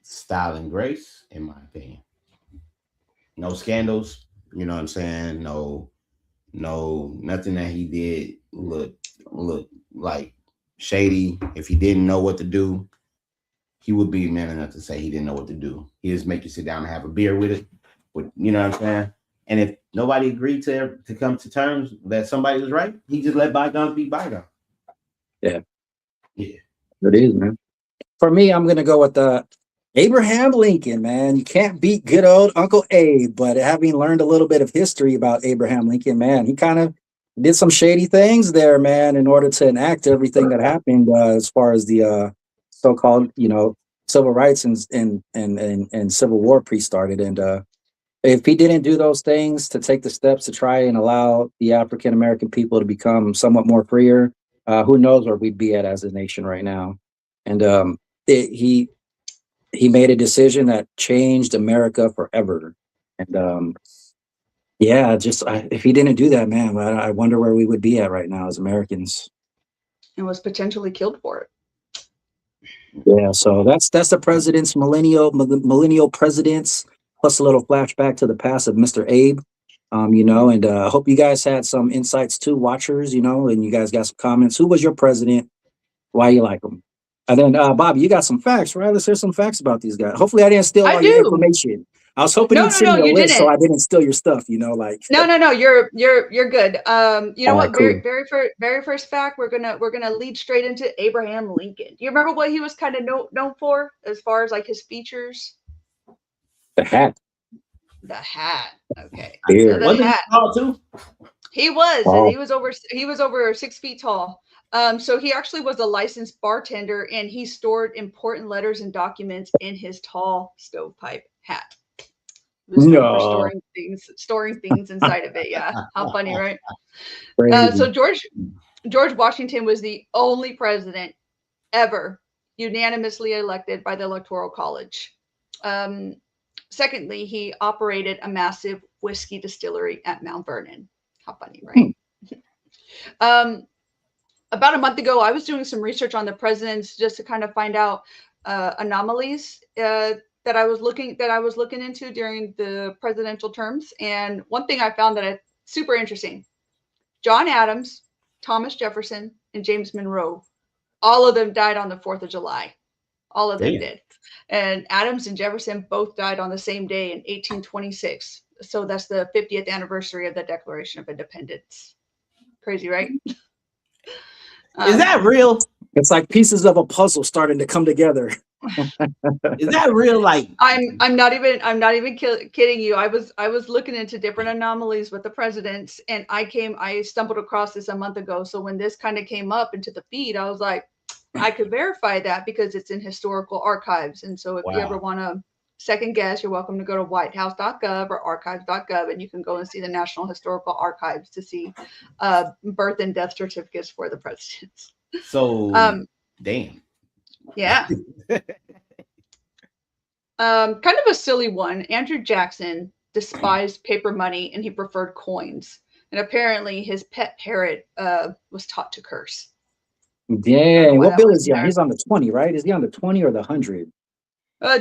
style and grace, in my opinion. No scandals, you know what I'm saying? Nothing that he did look like shady. If he didn't know what to do, he would be man enough to say he didn't know what to do. He just make you sit down and have a beer with it. You know what I'm saying? And if nobody agreed to come to terms that somebody was right, he just let bygones be bygones. Yeah. Yeah. It is, man. For me, I'm going to go with Abraham Lincoln, man. You can't beat good old Uncle Abe. But having learned a little bit of history about Abraham Lincoln, man, he kind of did some shady things there, man, in order to enact everything that happened as far as the so-called, civil rights and civil war pre-started. And if he didn't do those things to take the steps to try and allow the African American people to become somewhat more freer, who knows where we'd be at as a nation right now. And he made a decision that changed America forever. And Yeah, just if he didn't do that, man, I wonder where we would be at right now as Americans. And was potentially killed for it. Yeah, so that's the president's millennial presidents, plus a little flashback to the past of Mr. Abe. And I hope you guys had some insights too, watchers, and you guys got some comments. Who was your president? Why you like him? And then Bobby, you got some facts, right? Let's hear some facts about these guys. Hopefully I didn't steal I all your do. information. I was hoping No, you'd no, send no, me a you list so didn't. I didn't steal your stuff, like. No, you're good. You know All what? right, cool. Very first fact, we're gonna lead straight into Abraham Lincoln. Do you remember what he was kind of known for as far as like his features? The hat. The hat. Okay. So Beard. the Wasn't he hat. tall too? He was. Wow. He was over 6 feet tall. So he actually was a licensed bartender, and he stored important letters and documents in his tall stovepipe hat. He was known for No. storing things inside of it. Yeah, how funny, right? Crazy. So George Washington was the only president ever unanimously elected by the Electoral College. Secondly, he operated a massive whiskey distillery at Mount Vernon. How funny, right? About a month ago, I was doing some research on the presidents just to kind of find out anomalies that I was looking into during the presidential terms. And one thing I found that is super interesting: John Adams, Thomas Jefferson, and James Monroe, all of them died on the 4th of July. All of them Damn. did. And Adams and Jefferson both died on the same day in 1826. So that's the 50th anniversary of the Declaration of Independence. Crazy, right? Is that real? It's like pieces of a puzzle starting to come together. Is that real? Like, I'm not even kidding you. I was looking into different anomalies with the presidents, and I stumbled across this a month ago. So when this kind of came up into the feed, I was like, I could verify that because it's in historical archives. And so if you ever want to second guess, you're welcome to go to whitehouse.gov or archives.gov, and you can go and see the National Historical Archives to see birth and death certificates for the presidents. So, damn. Yeah. Kind of a silly one. Andrew Jackson despised paper money and he preferred coins. And apparently his pet parrot was taught to curse. Dang, what bill is he on? He's on the 20, right? Is he on the 20 or the 100?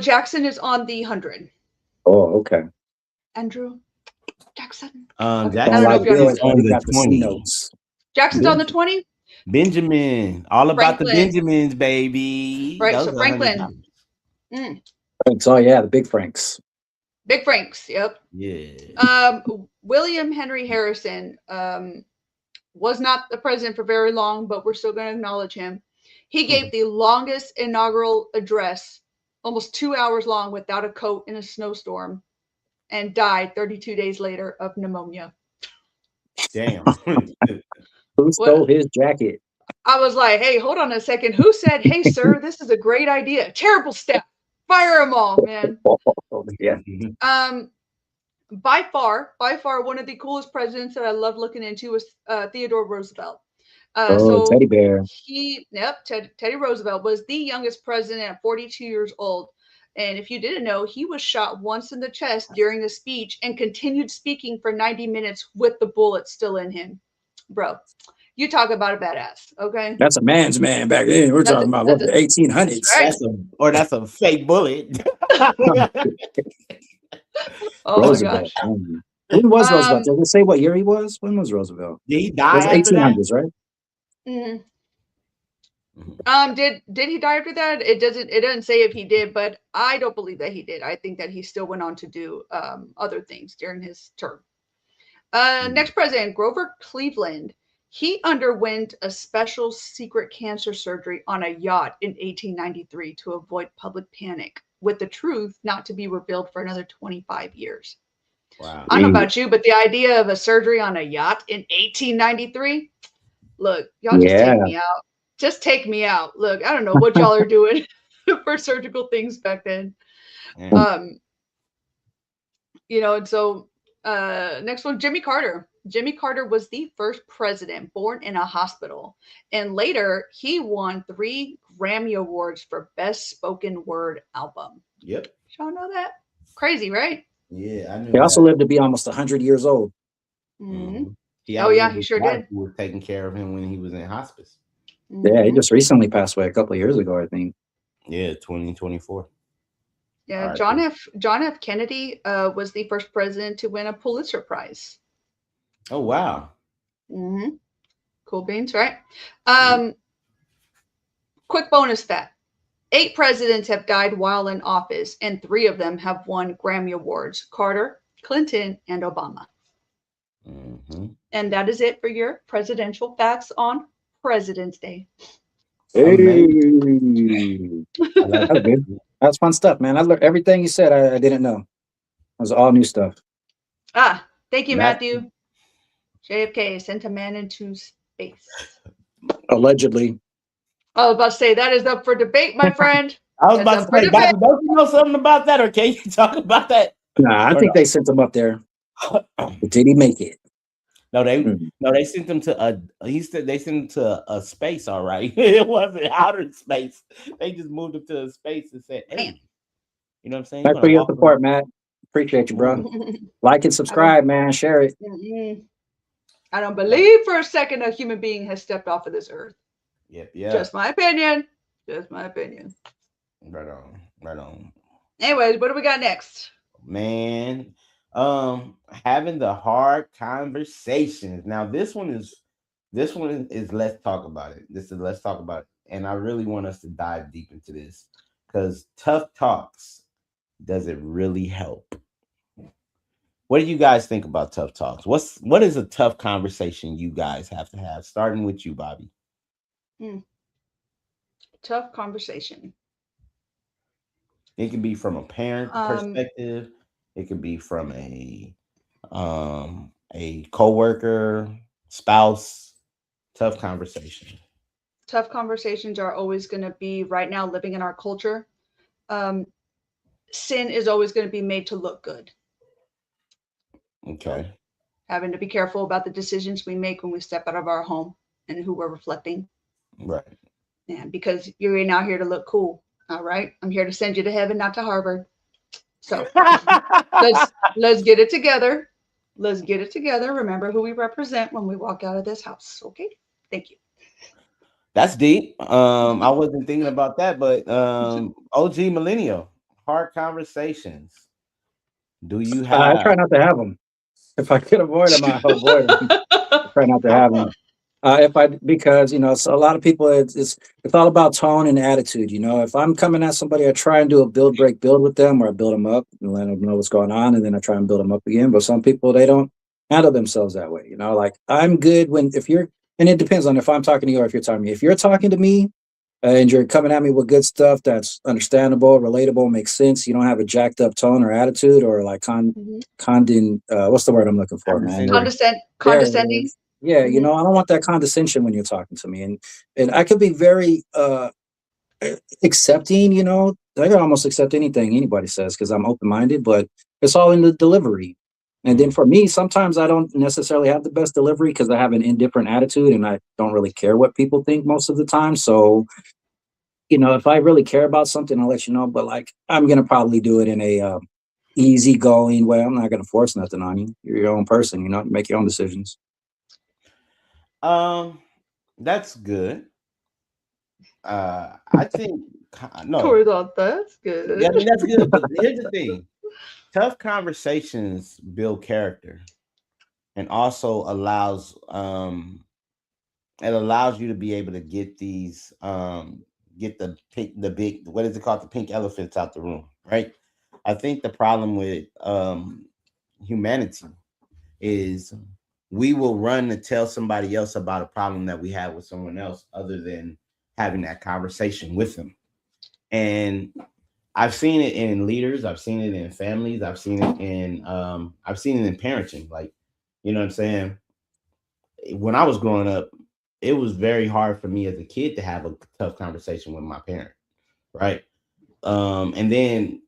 Jackson is on the 100. Oh, okay. Andrew Jackson. Jackson I don't know if is you're on the got the C 20. notes. Jackson's on the 20? Benjamin. All about the Franklin. Benjamins, baby. Right, Those so are Franklin. Franks, oh yeah, the big Franks. Big Franks, yep. Yeah. William Henry Harrison was not the president for very long, but we're still going to acknowledge him. He gave the longest inaugural address, almost 2 hours long, without a coat in a snowstorm, and died 32 days later of pneumonia. Damn. Who stole his jacket? I was like, hey, hold on a second. Who said, hey, sir, this is a great idea? Terrible step. Fire them all, man. Yeah. By far, one of the coolest presidents that I love looking into was Theodore Roosevelt. Teddy bear. Teddy Roosevelt was the youngest president at 42 years old. And if you didn't know, he was shot once in the chest during a speech and continued speaking for 90 minutes with the bullet still in him. Bro, you talk about a badass, okay? That's a man's man back then. We're talking about what, the 1800s. Right. That's a fake bullet. Oh Roosevelt. my gosh. When was Roosevelt? Did they say what year he was? When was Roosevelt? Did he die? It was 1800s, right? Mm-hmm. Did he die after that? It doesn't say if he did, but I don't believe that he did. I think that he still went on to do other things during his term. Next president, Grover Cleveland. He underwent a special secret cancer surgery on a yacht in 1893 to avoid public panic, with the truth not to be revealed for another 25 years. Wow. I don't know about you, but the idea of a surgery on a yacht in 1893, look, y'all just take me out. Just take me out. Look, I don't know what y'all are doing for surgical things back then. And so next one, Jimmy Carter. Jimmy Carter was the first president born in a hospital. And later, he won 3 Grammy Awards for Best Spoken Word Album. Yep. Y'all know that? Crazy, right? Yeah, I knew He also that. lived to be almost 100 years old. Hmm. He Oh yeah, outlived he his sure wife did. who was taking care of him when he was in hospice. Yeah, he Hmm. just recently passed away a couple of years ago, I think. Yeah, 2024. All Yeah, right. John F. Kennedy was the first president to win a Pulitzer Prize. Oh wow. Hmm. Cool beans, right? Yeah. Quick bonus fact: 8 presidents have died while in office, and 3 of them have won Grammy Awards: Carter, Clinton, and Obama. Mm-hmm. And that is it for your presidential facts on President's Day. Hey, Amazing. I love that's good. That's fun stuff, man. I learned everything you said. I didn't know. It was all new stuff. Thank you, that. Matthew. JFK sent a man into space. Allegedly. I was about to say that is up for debate, my friend. I was That's about up to for say, debate. Bobby, don't you know something about that, or can you talk about that? Nah, I Or think they sent him up there. no? But did he make it? Mm. They sent him to a. He said they sent him to a space. All right, it wasn't outer space. They just moved him to a space and said, Man. "Hey, you know what I'm saying? You're Thanks for gonna your walk around." support, Matt. Appreciate you, bro. I Like and don't. subscribe, man. Share it. I don't believe for a second a human being has stepped off of this earth. Yep, yeah. Just my opinion. Just my opinion. Right on, right on. Anyways, what do we got next? Man, having the hard conversations. Now, this one is let's talk about it. This is let's talk about it, and I really want us to dive deep into this because tough talks does it really help? What do you guys think about tough talks? What is a tough conversation you guys have to have? Starting with you, Bobby. Hmm. Tough conversation. It can be from a parent Um, perspective. It could be from a coworker, spouse. Tough conversation. Tough conversations are always going to be right now living in our culture. Um, sin is always going to be made to look good. So Okay. having to be careful about the decisions we make when we step out of our home and who we're reflecting. Right. And because you're not here to look cool. All right. I'm here to send you to heaven, not to Harvard. So let's get it together. Let's get it together. Remember who we represent when we walk out of this house. Okay. Thank you. That's deep. I wasn't thinking about that, but OG millennial hard conversations. Do you I have? try not to have them. If I could avoid them, I avoid them. I try not to How have come? them. If I because so a lot of people it's all about tone and attitude. If I'm coming at somebody, I try and do a build break build with them, or I build them up and let them know what's going on, and then I try and build them up again. But some people they don't handle themselves that way. Like I'm good when if you're and it depends on if I'm talking to you or if you're talking to me. If you're talking to me and you're coming at me with good stuff that's understandable, relatable, makes sense. You don't have a jacked up tone or attitude or like Mhm. what's the word I'm looking for, man? Condescending. There it Condescending. is. Yeah, Hmm. I don't want that condescension when you're talking to me. And I could be very accepting, I can almost accept anything anybody says because I'm open minded, but it's all in the delivery. And then Mm. for me, sometimes I don't necessarily have the best delivery because I have an indifferent attitude and I don't really care what people think most of the time. So if I really care about something, I'll let you know. But like, I'm gonna probably do it in a easygoing way. I'm not gonna force nothing on you. You're your own person. You make your own decisions. Um, that's good. I think no. Corey thought that's Yeah, good. I mean that's good. But here's the thing: tough conversations build character, and also allows you to be able to get get the big, what is it called, the pink elephants out the room, right? I think the problem with humanity is we will run to tell somebody else about a problem that we have with someone else other than having that conversation with them. And I've seen it in leaders, I've seen it in families, I've seen it in parenting. Like, you know what I'm saying? When I was growing up, it was very hard for me as a kid to have a tough conversation with my parent, right? And then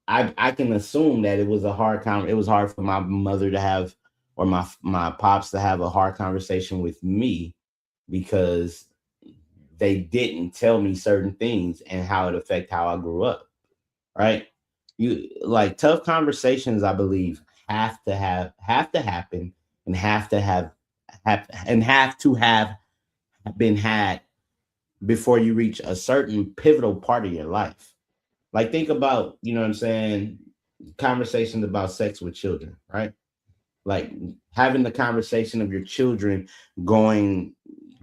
I can assume that it was hard for my mother to have, or my pops to have a hard conversation with me because they didn't tell me certain things and how it affect how I grew up, right? You like tough conversations, I believe, have to happen and have to have been had before you reach a certain pivotal part of your life. Like think about, you know what I'm saying, conversations about sex with children, right? Like having the conversation of your children going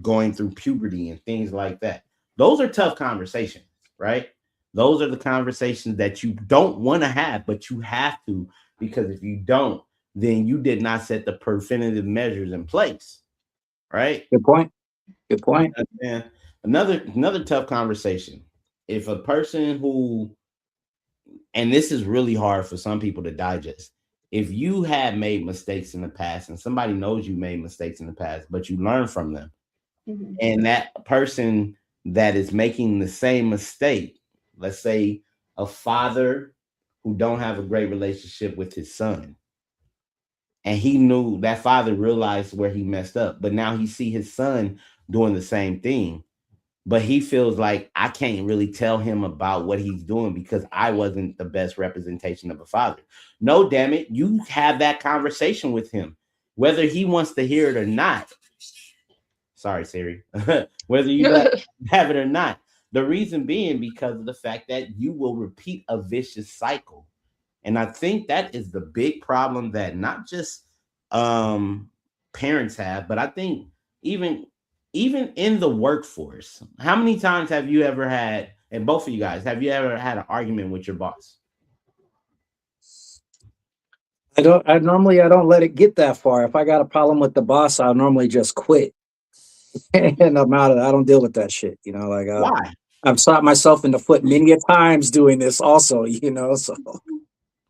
going through puberty and things like that. Those are tough conversations, right? Those are the conversations that you don't want to have, but you have to, because if you don't, then you did not set the preventative measures in place, right? Good point. Good point. And another tough conversation. If a person who, and this is really hard for some people to digest, if you have made mistakes in the past and somebody knows you made mistakes in the past, but you learn from them, Mhm. and that person that is making the same mistake, let's say a father who don't have a great relationship with his son, and he knew that father realized where he messed up, but now he see his son doing the same thing, but he feels like I can't really tell him about what he's doing because I wasn't the best representation of a father. No, damn it, you have that conversation with him, whether he wants to hear it or not. Sorry, Siri. Whether you let have it or not. The reason being because of the fact that you will repeat a vicious cycle. And I think that is the big problem that not just um parents have, but I think even even in the workforce. How many times have you ever had, and both of you guys, have you ever had an argument with your boss? I don't let it get that far. If I got a problem with the boss, I'll normally just quit and I'm out of it. I don't deal with that shit. Like Why? I've shot myself in the foot many a times doing this also, so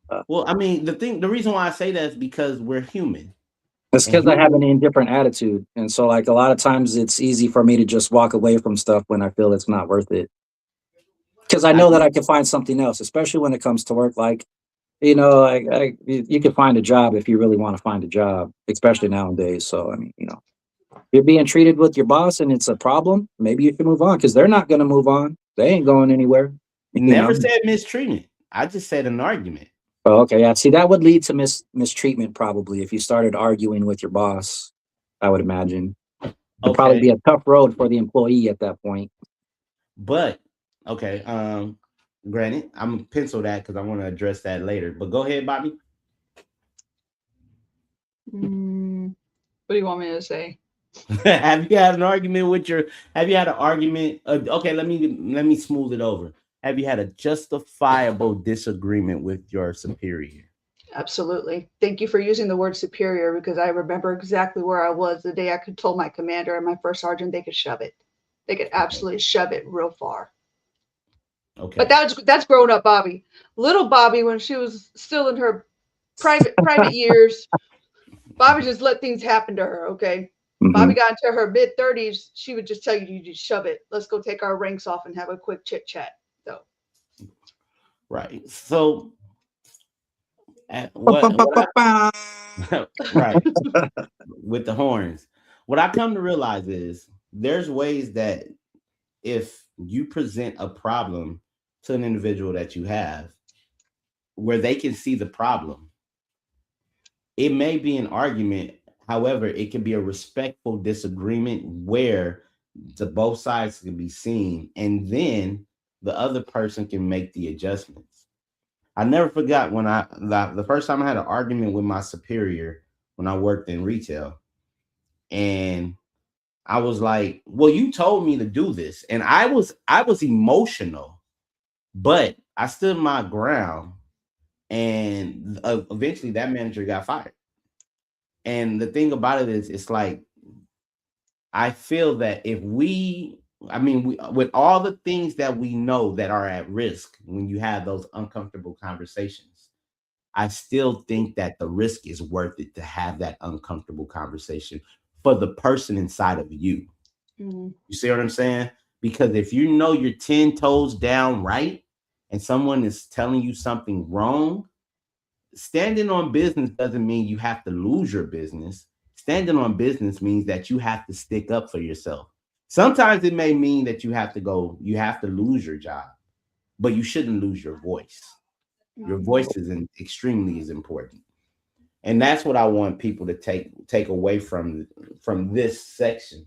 uh, Well, I mean, the reason why I say that is because we're human. it's And because I have human, an indifferent attitude. And so like a lot of times it's easy for me to just walk away from stuff when I feel it's not worth it. Because I I know that I can find something else, especially when it comes to work. Like, you can find a job if you really want to find a job, especially nowadays. So, I mean, you're being treated with your boss and it's a problem, maybe you can move on because they're not going to move on. They ain't going anywhere, you know? never said mistreatment. I just said an argument. Oh, okay. Yeah. See, that would lead to mistreatment probably if you started arguing with your boss, I would imagine. It'd probably Okay. be a tough road for the employee at that point. But okay, granted, I'm gonna pencil that because I want to address that later. But go ahead, Bobby. What do you want me to say? Have you had an argument with your? Have you had an argument? Okay, let me smooth it over. Have you had a justifiable disagreement with your superior? Absolutely. Thank you for using the word superior because I remember exactly where I was the day I could told my commander and my first sergeant they could shove it. They could Okay. absolutely shove it real far. But Okay. that's grown up Bobby. Little Bobby, when she was still in her private years, Bobby just let things happen to her. Okay. Hmm. Bobby got into her mid 30s. She would just tell you, you just shove it. Let's go take our ranks off and have a quick chit chat. So Right. So, right, with the horns. What I come to realize is there's ways that if you present a problem to an individual that you have where they can see the problem, it may be an argument. However, it can be a respectful disagreement where the both sides can be seen, and then the other person can make the adjustments. I never forgot when the first time I had an argument with my superior when I worked in retail, and I was like, "Well, you told me to do this," and I was emotional, but I stood my ground, and eventually that manager got fired. And the thing about it is, it's like I feel that if we, I mean, with all the things that we know that are at risk when you have those uncomfortable conversations, I still think that the risk is worth it to have that uncomfortable conversation for the person inside of you. mm, You see what I'm saying? Because if you know you're 10 toes down right and someone is telling you something wrong, standing on business doesn't mean you have to lose your business. Standing on business means that you have to stick up for yourself. Sometimes it may mean that you have to lose your job, but you shouldn't lose your voice. Your voice is extremely is important, and that's what I want people to take away from this section.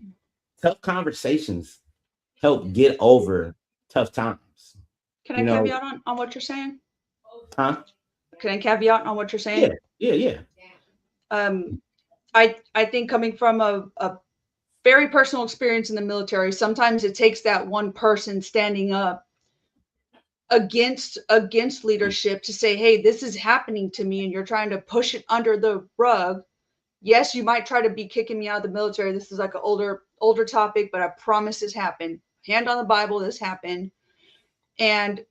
Tough conversations help get over tough times. Can I You know, caveat on what you're saying? huh? Can I caveat on what you're Yeah, saying? yeah. Um, I think coming from a very personal experience in the military, sometimes it takes that one person standing up against leadership to say, hey, this is happening to me, and you're trying to push it under the rug. Yes, you might try to be kicking me out of the military. This is like an older topic, but I promise this happened. Hand on the Bible, this happened. And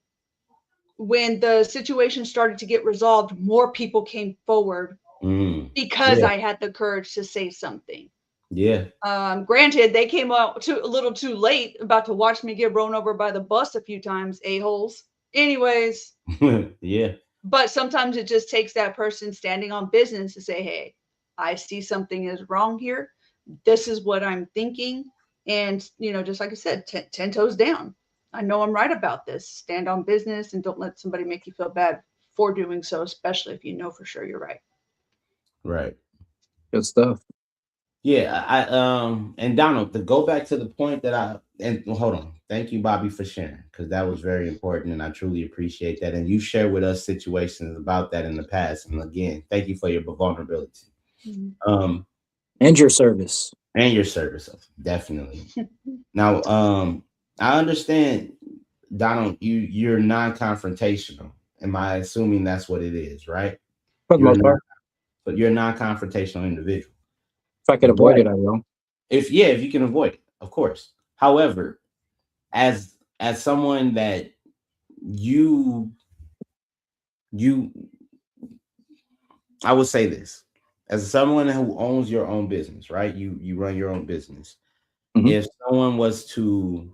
when the situation started to get resolved, more people came forward because Yeah, I had the courage to say something. yeah, Granted, they came out a little too late, about to watch me get run over by the bus a few times, a-holes. Anyways, yeah, but sometimes it just takes that person standing on business to say, hey, I see something is wrong here. This is what I'm thinking. And, just like I said, 10 toes down. I know I'm right about this. Stand on business and don't let somebody make you feel bad for doing so, especially if you know for sure you're right. right. Good stuff. Yeah, and Donald, to go back to the point that well, hold on. Thank you, Bobby, for sharing, because that was very important and I truly appreciate that. And you shared with us situations about that in the past. And again, thank you for your vulnerability. Um And your service. and your service, definitely. Now, I understand, Donald, you're non-confrontational. Am I assuming that's what it is, right? For the You're most not, part. but you're a non-confrontational individual. If I could avoid But it, I will. if you can avoid it, of course. However, as someone that you you I would say this, as someone who owns your own business, right? You run your own business. Mhm. If someone was to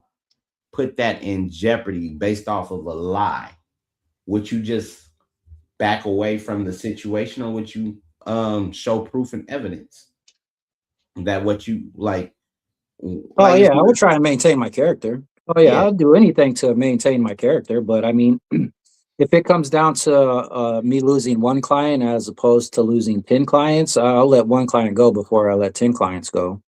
put that in jeopardy based off of a lie, would you just back away from the situation, or would you show proof and evidence that what you Oh like it's yeah, I not would try and maintain my character. Oh yeah, yeah, I'll do anything to maintain my character. But I mean, if it comes down to me losing one client as opposed to losing 10 clients, I'll let one client go before I let 10 clients go.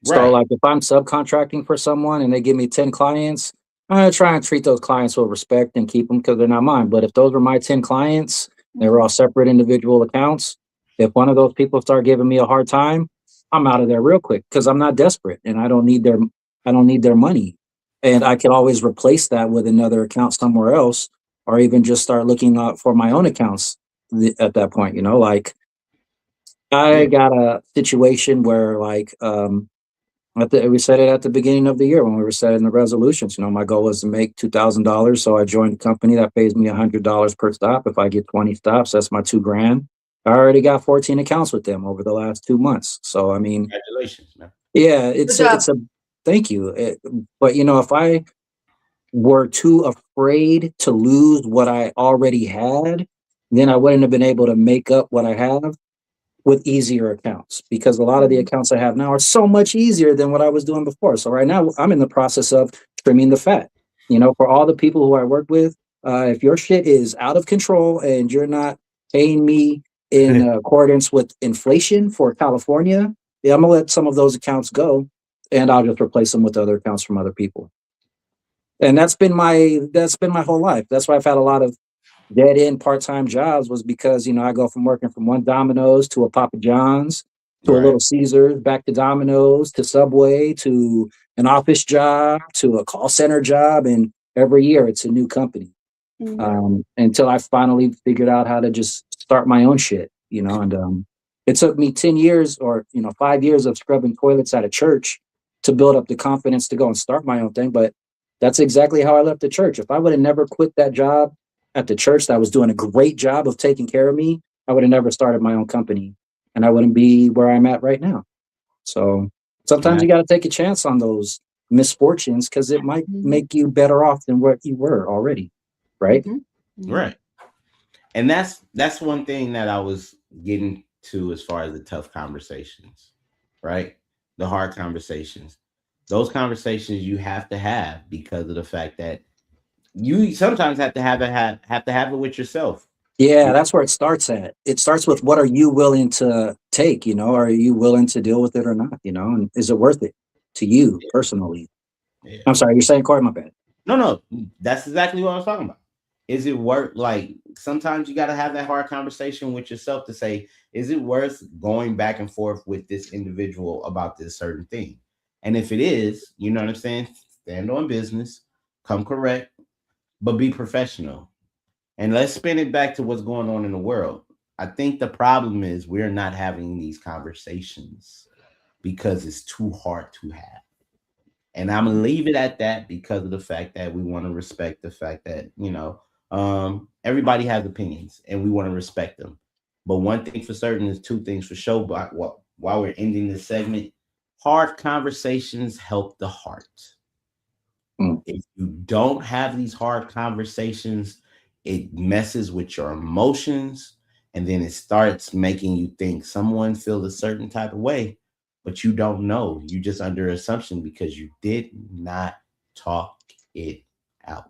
So right, like if I'm subcontracting for someone and they give me 10 clients, I try and treat those clients with respect and keep them because they're not mine. But if those were my 10 clients, they were all separate individual accounts. If one of those people start giving me a hard time, I'm out of there real quick because I'm not desperate and I don't need their money. And I can always replace that with another account somewhere else, or even just start looking out for my own accounts at that point. Like I yeah, got a situation where we said it at the beginning of the year when we were setting the resolutions. My goal was to make $2,000. So I joined a company that pays me $100 per stop. If I get 20 stops, that's my 2 grand. I already got 14 accounts with them over the last 2 months. So, I mean, congratulations, man. yeah, Good job. thank you. But, if I were too afraid to lose what I already had, then I wouldn't have been able to make up what I have with easier accounts because a lot of the accounts I have now are so much easier than what I was doing before. So right now I'm in the process of trimming the fat. For all the people who I work with, if your shit is out of control and you're not paying me in accordance with inflation for California, yeah, I'm gonna let some of those accounts go, and I'll just replace them with other accounts from other people. And that's been my whole life. That's why I've had a lot of dead end part time jobs was because I go from working from one Domino's to a Papa John's to a Right. Little Caesars, back to Domino's to Subway to an office job to a call center job, and every year it's a new company. Right. Until I finally figured out how to just start my own shit, and it took me 10 years or 5 years of scrubbing toilets at a church to build up the confidence to go and start my own thing. But that's exactly how I left the church. If I would have never quit that job at the church that was doing a great job of taking care of me, I would have never started my own company and I wouldn't be where I'm at right now. So sometimes And you got to take a chance on those misfortunes because it might Mhm. make you better off than what you were already. Right? Mhm. Mhm. right. And that's one thing that I was getting to as far as the tough conversations, right? The hard conversations. Those conversations you have to have because of the fact that you sometimes have to have it with yourself. Yeah, that's where it starts at. It starts with what are you willing to take, you know? Are you willing to deal with it or not, you know? And is it worth it to you personally? Yeah. I'm sorry, you're saying Corey, my bad. No, that's exactly what I was talking about. Is it worth, like, sometimes you got to have that hard conversation with yourself to say, is it worth going back and forth with this individual about this certain thing? And if it is, you know what I'm saying? Stand on business, come correct, but be professional. And let's spin it back to what's going on in the world. I think the problem is we're not having these conversations because it's too hard to have. And I'm gonna leave it at that because of the fact that we want to respect the fact that, everybody has opinions and we want to respect them. But one thing for certain is two things for sure. But while we're ending this segment, hard conversations help the heart. Mm. If you don't have these hard conversations, it messes with your emotions, and then it starts making you think someone feels a certain type of way, but you don't know. You just under assumption because you did not talk it out.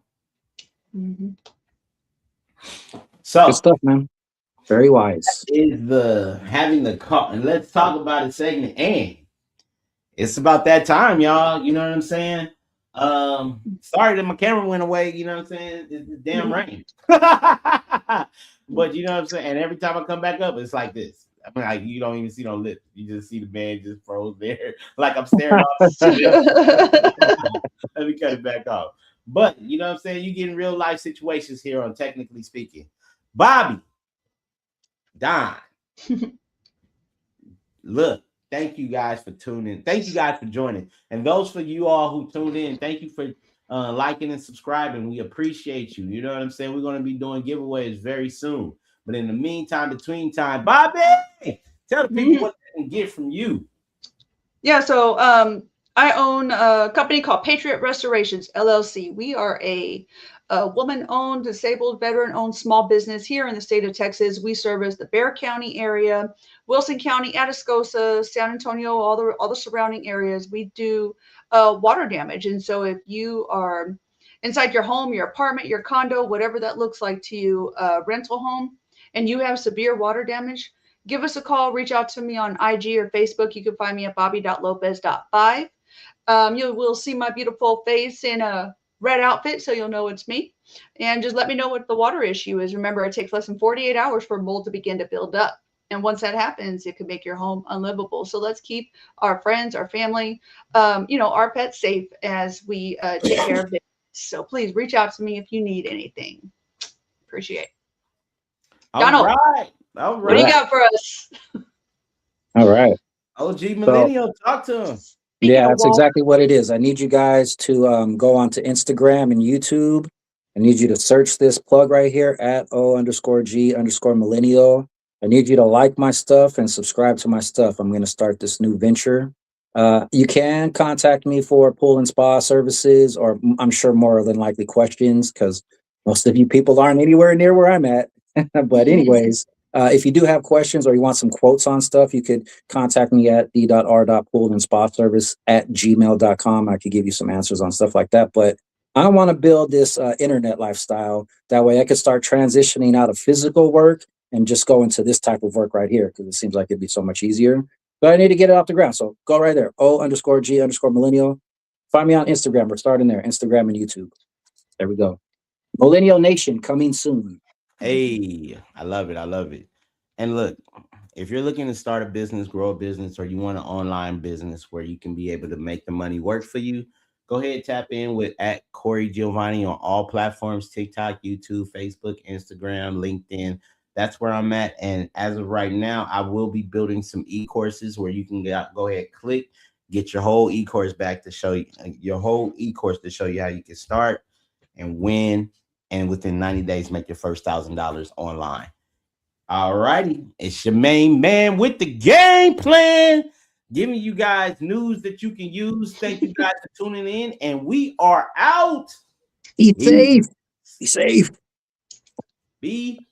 Mhm. Good So stuff, man. Very wise. is the having the call, and let's talk about it segment. And it's about that time, y'all. You know what I'm saying? Sorry that my camera went away. You know what I'm saying? It's the damn rain. But you know what I'm saying? And every time I come back up, it's like this. I mean, like, you don't even see no lips. You just see the man just froze there, like I'm staring off. Let me cut it back off. But you know what I'm saying? You get in real life situations here on Technically Speaking. Bobby, Don, look, thank you guys for tuning. Thank you guys for joining. And those for you all who tuned in, thank you for liking and subscribing. We appreciate you. You know what I'm saying? We're going to be doing giveaways very soon. But in the meantime, between time, Bobby, tell the people what they can get from you. Yeah, so I own a company called Patriot Restorations LLC. We are a woman-owned, disabled, veteran-owned small business here in the state of Texas. We service the Bexar County area, Wilson County, Atascosa, San Antonio, all the surrounding areas. We do water damage, and so if you are inside your home, your apartment, your condo, whatever that looks like to you, rental home, and you have severe water damage, give us a call, reach out to me on IG or Facebook. You can find me at bobby.lopez.5. You will see my beautiful face in a red outfit, so you'll know it's me. And just let me know what the water issue is. Remember, it takes less than 48 hours for mold to begin to build up. And once that happens, it can make your home unlivable. So let's keep our friends, our family, our pets safe as we take care of it. So please reach out to me if you need anything. Appreciate it. All Donald, right. All what do you right. got for us? All right. OG So, Millennial, talk to him. Speaking yeah, of that's water. exactly what it is. I need you guys to go onto Instagram and YouTube. I need you to search this plug right here at O_G_millennial. I need you to like my stuff and subscribe to my stuff. I'm going to start this new venture. You can contact me for pool and spa services, or I'm sure more than likely questions, because most of you people aren't anywhere near where I'm at. But anyways, if you do have questions or you want some quotes on stuff, you could contact me at d.r.poolandspaservice@gmail.com. I could give you some answers on stuff like that. But I want to build this internet lifestyle. That way I could start transitioning out of physical work and just go into this type of work right here, because it seems like it'd be so much easier. But I need to get it off the ground. So go right there, O_G_millennial. Find me on Instagram. We're starting there, Instagram and YouTube. There we go. Millennial Nation coming soon. Hey, I love it. I love it. And look, if you're looking to start a business, grow a business, or you want an online business where you can be able to make the money work for you, go ahead, tap in with at Corey Giovanni on all platforms: TikTok, YouTube, Facebook, Instagram, LinkedIn. That's where I'm at. And as of right now, I will be building some e-courses where you can go ahead, click, get your whole e-course back to show you your whole e-course to show you how you can start and win, and within 90 days make your first $1,000 online. All righty, it's your main man with the game plan, giving you guys news that you can use. Thank you guys for tuning in, and we are out. Be safe. Be safe. Be